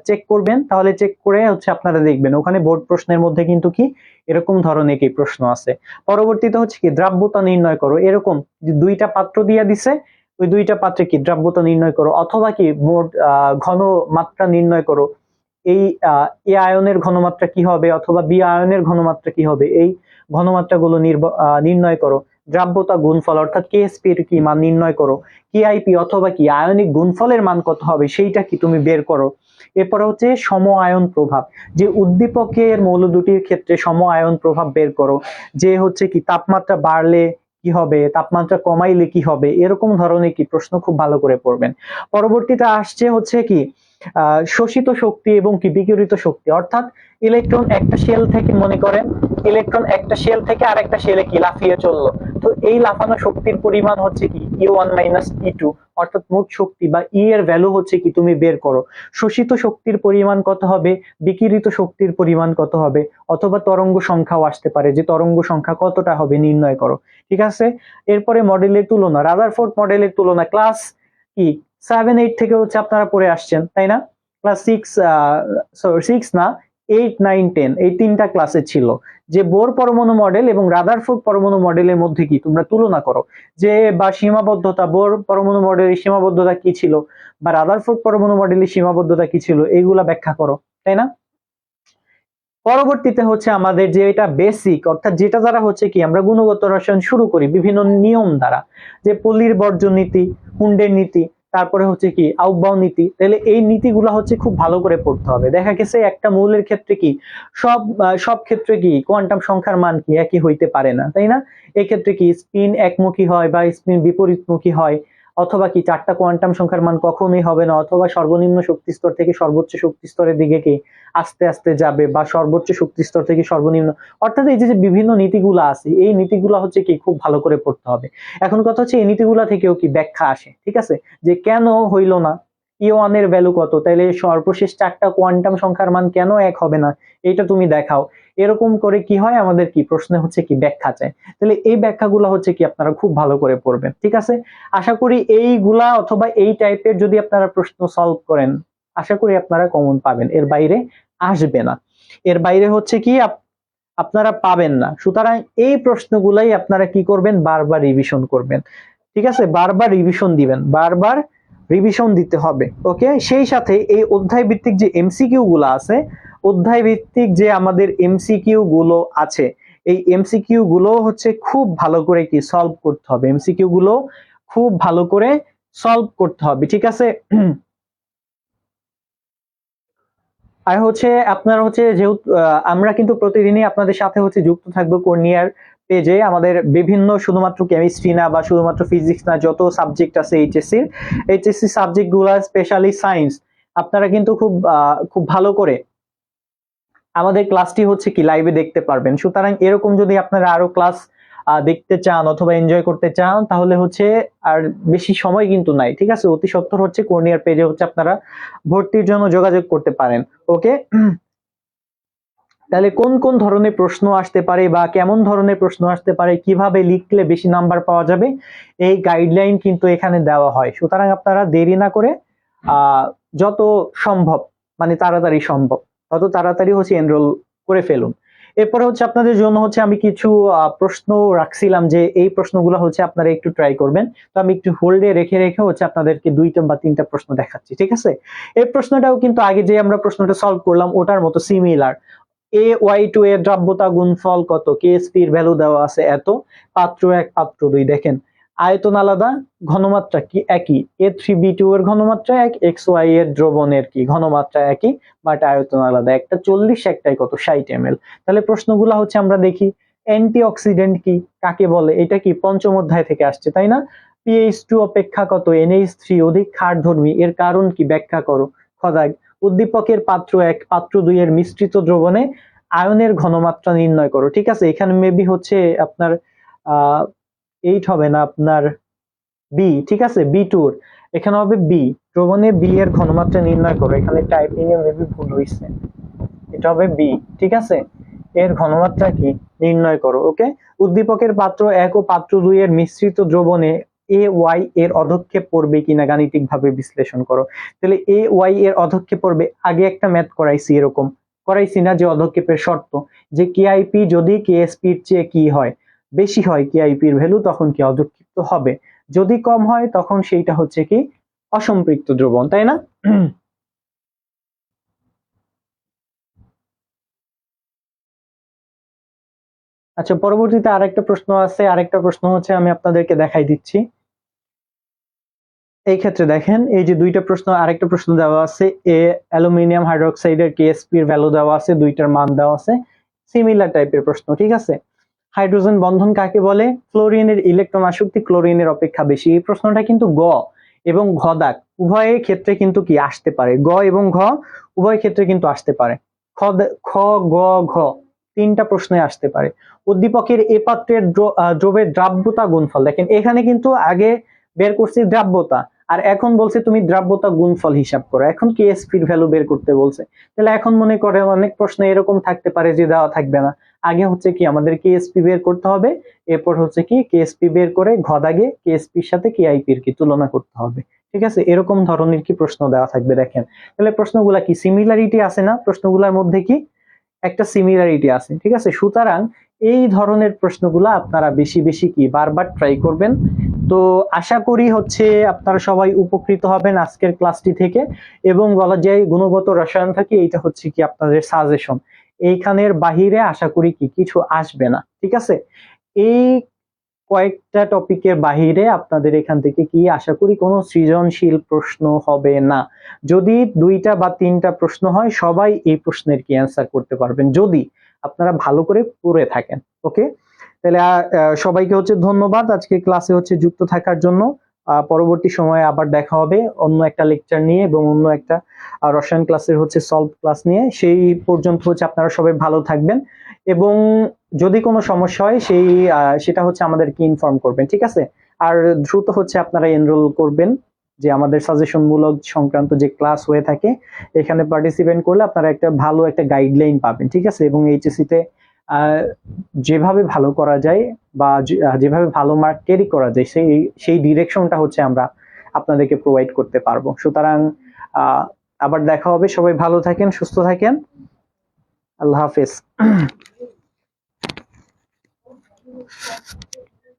চেক করবেন, তাহলে চেক করে হচ্ছে আপনারা দেখবেন ওখানে বোর্ড প্রশ্নের মধ্যে কিন্তু কি এরকম ধরনের কি প্রশ্ন আছে। পরবর্তীতে হচ্ছে কি দ্রাব্যতা নির্ণয় করো, এরকম যে দুইটা পাত্র দিয়ে দিছে, ওই দুইটা পাত্রে কি দ্রাব্যতা নির্ণয় করো, অথবা কি মোট ঘন মাত্রা নির্ণয় করো, এই এ আয়নের ঘনমাত্রা কি হবে অথবা বি আয়নের ঘনমাত্রা কি হবে, এই ঘনমাত্রাগুলো নির্ণয় করো। দ্রাব্যতা গুণফল অর্থাৎ কেএসপি এর কি মান নির্ণয় করো, কেআইপি অথবা কি আয়নিক গুণফলের মান কত হবে সেইটা কি তুমি বের করো। এরপর হচ্ছে সম আয়ন প্রভাব, যে উদ্দীপকের মৌল দুটির ক্ষেত্রে সম আয়ন প্রভাব বের করো, যে হচ্ছে কি তাপমাত্রা বাড়লে কি হবে, তাপমাত্রা কমাইলে কি হবে, এরকম ধরনের কি প্রশ্ন খুব ভালো করে পড়বেন। পরবর্তীতে আসছে হচ্ছে কি শোষিত শক্তি এবং কি বিকিরিত শক্তি, অর্থাৎ ইলেকট্রন একটা শেল থেকে, মনে করেন ইলেকট্রন একটা শেল থেকে আরেকটা শেলে কি লাফিয়ে চললো, তো এই লাফানো শক্তির পরিমাণ হচ্ছে কি E1 মাইনাস E2, অর্থাৎ মোট শক্তি বা ই এর ভ্যালু হচ্ছে কি তুমি বের করো। শোষিত শক্তির পরিমাণ কত হবে, বিকিরিত শক্তির পরিমাণ কত হবে, অথবা তরঙ্গ সংখ্যাও আসতে পারে, যে তরঙ্গ সংখ্যা কতটা হবে নির্ণয় করো। ঠিক আছে, এরপরে মডেলের তুলনা, রাদারফোর্ড মডেলের তুলনা ক্লাস কি 7-8 থেকে হচ্ছে আপনারা পড়ে আসছেন, তাই না, ক্লাস 6 না 8-9-10 এই তিনটা ক্লাসে ছিল, যে বোর পরমাণু মডেল এবং রাদারফোর্ড পরমাণু মডেলের মধ্যে কি তোমরা তুলনা করো, যে বা সীমাবদ্ধতা, বোর পরমাণু মডেলের সীমাবদ্ধতা কি ছিল বা রাদারফোর্ড পরমাণু মডেলের সীমাবদ্ধতা কি ছিল, এইগুলা ব্যাখ্যা করো, তাই না। পরবর্তীতে হচ্ছে আমাদের যে এটা বেসিক, অর্থাৎ যেটা দ্বারা হচ্ছে কি আমরা গুণগত রসায়ন শুরু করি বিভিন্ন নিয়ম দ্বারা, যে পল্লীর বর্জন নীতি, কুন্ডের নীতি, তারপরে হচ্ছে কি আউটবাউ নীতি, তাহলে এই নীতিগুলো হচ্ছে খুব ভালো করে পড়তে হবে। দেখা গেছে একটা মৌলের ক্ষেত্রে কি সব ক্ষেত্রে কি কোয়ান্টাম সংখ্যার মান কি একই হইতে পারে না, তাই না, এক্ষেত্রে কি স্পিন একমুখী হয় বা স্পিন বিপরীতমুখী হয়, অথবা কি চারটা কোয়ান্টাম সংখ্যার মান কখনোই হবে না, অথবা সর্বনিম্ন শক্তি স্তর থেকে সর্বোচ্চ শক্তি স্তরের দিকে কি আস্তে আস্তে যাবে, বা সর্বোচ্চ শক্তি স্তর থেকে সর্বনিম্ন, অর্থাৎ এই যে বিভিন্ন নীতিগুলো আছে এই নীতিগুলো হচ্ছে কি খুব ভালো করে পড়তে হবে। এখন কথা হচ্ছে এই নীতিগুলা থেকেও কি ব্যাখ্যা আসে, ঠিক আছে, যে কেন হইল না, E1 এর ভ্যালু কত, তাইলে সর্বশেষ চারটা কোয়ান্টাম সংখ্যার মান কেন এক হবে না, এইটা তুমি দেখাও। এরকম করে কি হয় আমাদের কি প্রশ্নে হচ্ছে কি ব্যাখ্যা চায়, তাহলে এই ব্যাখ্যাগুলো হচ্ছে কি আপনারা খুব ভালো করে পড়বেন। ঠিক আছে, আশা করি এইগুলা অথবা এই টাইপের যদি আপনারা প্রশ্ন সলভ করেন আশা করি আপনারা কমন পাবেন, এর বাইরে আসবে না, এর বাইরে হচ্ছে কি আপনারা পাবেন না। সুতরাং এই প্রশ্নগুলাই আপনারা কি করবেন, বারবার রিভিশন করবেন। ঠিক আছে, বারবার রিভিশন দিবেন, বারবার রিভিশন দিতে হবে। ওকে, সেই সাথে এই অধ্যায় ভিত্তিক যে এমসিকিউ গুলো আছে, অধ্যায় ভিত্তিক যে আমাদের এমসিকিউ গুলো আছে, এই এমসিকিউ গুলো হচ্ছে খুব ভালো করে কি সলভ করতে হবে, এমসিকিউ গুলো খুব ভালো করে সলভ করতে হবে। ঠিক আছে, আর হচ্ছে আপনারা হচ্ছে যেহেতু আমরা কিন্তু প্রতিদিনই আপনাদের সাথে হচ্ছে যুক্ত থাকবো কর্নিয়ার পেজে, আমাদের বিভিন্ন শুধুমাত্র কেমিস্ট্রি না বা শুধুমাত্র ফিজিক্স না, যত সাবজেক্ট আছে এইচএসসি সাবজেক্ট গুলা, স্পেশালি সায়েন্স, আপনারা কিন্তু খুব ভালো করে আমাদের ক্লাসটি হচ্ছে কি লাইভে দেখতে পারবেন। সুতরাং এরকম যদি আপনারা আরো ক্লাস দেখতে চান অথবা এনজয় করতে চান তাহলে হচ্ছে আর বেশি সময় কিন্তু নাই, ঠিক আছে, অতি সত্বর হচ্ছে কর্নিয়ার পেজে হচ্ছে আপনারা ভর্তির জন্য যোগাযোগ করতে পারেন। ওকে, তাহলে কোন কোন ধরনের প্রশ্ন আসতে পারে বা কেমন ধরনের প্রশ্ন আসতে পারে, কিভাবে লিখলে বেশি নাম্বার পাওয়া যাবে, এই গাইডলাইন কিন্তু এখানে দেওয়া হয়। সুতরাং আপনারা দেরি না করে যত সম্ভব, মানে তাড়াতাড়ি সম্ভব তত তাড়াতাড়ি হচ্ছে এনরোল করে ফেলুন। এরপরে হচ্ছে আপনাদের জন্য হচ্ছে আমি কিছু প্রশ্ন রাখছিলাম, যে এই প্রশ্নগুলো হচ্ছে আপনারা একটু ট্রাই করবেন, তো আমি একটু হোল্ডে রেখে রেখে হচ্ছে আপনাদেরকে 2টা বা 3টা প্রশ্ন দেখাচ্ছি। ঠিক আছে, এই প্রশ্নটাও কিন্তু আগে যে আমরা প্রশ্নটা সলভ করলাম ওটার মতো সিমিলার। AY2 এর দ্রাব্যতা গুণফল কত, KSP এর ভ্যালু দেওয়া আছে এত, পাত্র 1 পাত্র 2 দেখেন আয়তন আলাদা, ঘনমাত্রা কি একই, A3B2 এর ঘনমাত্রা এক, XY এর দ্রবণের কি ঘনমাত্রা একই, বাট আয়তন আলাদা, একটা 40 একটাই কত 60 ml। তাহলে প্রশ্নগুলো হচ্ছে আমরা দেখি, অ্যান্টিঅক্সিডেন্ট কি কাকে বলে, এটা কি পঞ্চম অধ্যায় থেকে আসছে, তাই না, PH2 অপেক্ষা কত NH3 অধিক ক্ষারধর্মী, এর কারণ কি ব্যাখ্যা করো, খদাগ উদ্দীপকের পাত্র 1 পাত্র 2 এর মিশ্রিত দ্রবণে আয়নের ঘনমাত্রা নির্ণয় করো। ঠিক আছে, এখানে মেবি হচ্ছে আপনার 8 হবে না, আপনার বি, ঠিক আছে, B2 এখানে হবে বি, দ্রবণে বি এর ঘনমাত্রা নির্ণয় করো। এখানে টাইপিং এ মেবি ভুল হয়েছে, এটা হবে বি। ঠিক আছে, এর ঘনমাত্রা কি নির্ণয় করো। ওকে, উদ্দীপকের পাত্র 1 ও পাত্র 2 এর মিশ্রিত দ্রবণে এ ওয়াই এর অধক্ষেপ পড়বে কিনা গাণিতিক ভাবে বিশ্লেষণ করো। তাহলে এ ওয়াই এর অধক্ষেপ পড়বে, আগে একটা ম্যাথ করাইছি, এরকম করাইছি না, যে অধক্ষেপের শর্ত, যে কেআইপি যদি কেএসপি এর চেয়ে কি হয়, বেশি হয় কেআইপি এর ভ্যালু, তখন কি অধক্ষিপ্ত হবে, যদি কম হয় তখন সেইটা হচ্ছে কি অসম্পৃক্ত দ্রবণ, তাই না? আচ্ছা, পরবর্তীতে আরেকটা প্রশ্ন আছে, আরেকটা প্রশ্ন হচ্ছে আমি আপনাদেরকে দেখাই দিচ্ছি। এই ক্ষেত্রে দেখেন, এই যে দুইটা প্রশ্ন, আরেকটা প্রশ্ন দেওয়া আছে, অ্যালুমিনিয়াম হাইড্রোক্সাইডের কেএসপি এর ভ্যালু দেওয়া আছে, দুইটার মান দেওয়া আছে, সিমিলার টাইপের প্রশ্ন। ঠিক আছে, হাইড্রোজেন বন্ধন কাকে বলে? ফ্লোরিনের ইলেকট্রন আসক্তি ক্লোরিনের অপেক্ষা বেশি। এই প্রশ্নটা কিন্তু গ এবং ঘ দাগ উভয়ের ক্ষেত্রে কিন্তু কি আসতে পারে, গ এবং ঘ উভয় ক্ষেত্রে কিন্তু আসতে পারে। খ, গ, ঘ তিনটা প্রশ্নে আসতে পারে। উদ্দীপকের এ পাত্রের দ্রবের দ্রাব্যতা গুণফল, দেখেন এখানে কিন্তু আগে বের করছি দ্রাব্যতা, আর এখন বলছে তুমি দ্রাব্যতা গুণফল হিসাব করো। এখন কেএসপি এর ভ্যালু বের করতে বলছে। তাহলে এখন মনে করে অনেক প্রশ্ন এরকম থাকতে পারে যে দেওয়া থাকবে না, আগে হচ্ছে কি আমাদের কেএসপি বের করতে হবে, এরপর হচ্ছে কি কেএসপি বের করে ঘ দাগে কেএসপির সাথে কেআইপি এর কি তুলনা করতে হবে। ঠিক আছে, এরকম ধরনের কি প্রশ্ন দেওয়া থাকবে। দেখেন তাহলে প্রশ্নগুলা কি সিমিলারিটি আছে না, প্রশ্নগুলোর মধ্যে কি একটা সিমিলারিটি আছে। ঠিক আছে, সুতরাং এই ধরনের প্রশ্নগুলো আপনারা বেশি বেশি কি বারবার ট্রাই করবেন। তো আশা করি হচ্ছে আপনারা সবাই উপকৃত হবেন আজকের ক্লাসটি থেকে, এবং বলা যায় গুণগত রসায়ন থেকে এইটা হচ্ছে কি আপনাদের সাজেশন, এইখানের বাহিরে আশা করি কি কিছু আসবে না। ঠিক আছে, এই কয়েকটা টপিকের বাহিরে আপনাদের এখান থেকে কি আশা করি কোনো সৃজনশীল প্রশ্ন হবে না। যদি দুইটা বা তিনটা প্রশ্ন হয়, সবাই এই প্রশ্নের কি অ্যান্সার করতে পারবেন যদি আপনারা ভালো করে পড়ে থাকেন। ওকে, তাহলে সবাইকে হচ্ছে ধন্যবাদ আজকে ক্লাসে হচ্ছে যুক্ত থাকার জন্য। পরবর্তী সময়ে আবার দেখা হবে অন্য একটা লেকচার নিয়ে এবং অন্য একটা রসায়ন ক্লাসের হচ্ছে সলভ ক্লাস নিয়ে। সেই পর্যন্ত হচ্ছে আপনারা সবাই ভালো থাকবেন, এবং যদি কোনো সমস্যা হয় সেটা হচ্ছে আমাদেরকে ইনফর্ম করবেন। ঠিক আছে, আর দ্রুত হচ্ছে আপনারা এনরোল করবেন, যে আমাদের সাজেশন মূলক সংক্রান্ত যে ক্লাস হয়ে থাকে এখানে পার্টিসিপেট করলে আপনারা একটা ভালো একটা গাইডলাইন পাবেন। ঠিক আছে, এবং এইচএসসি তে যেভাবে ভালো করা যায় বা যেভাবে ভালো মার্ক ক্যারি করা যায় সেই ডিরেকশনটা হচ্ছে আমরা আপনাদেরকে প্রোভাইড করতে পারবো। সুতরাং আবার দেখা হবে, সবাই ভালো থাকেন, সুস্থ থাকেন, আল্লাহ হাফেজ।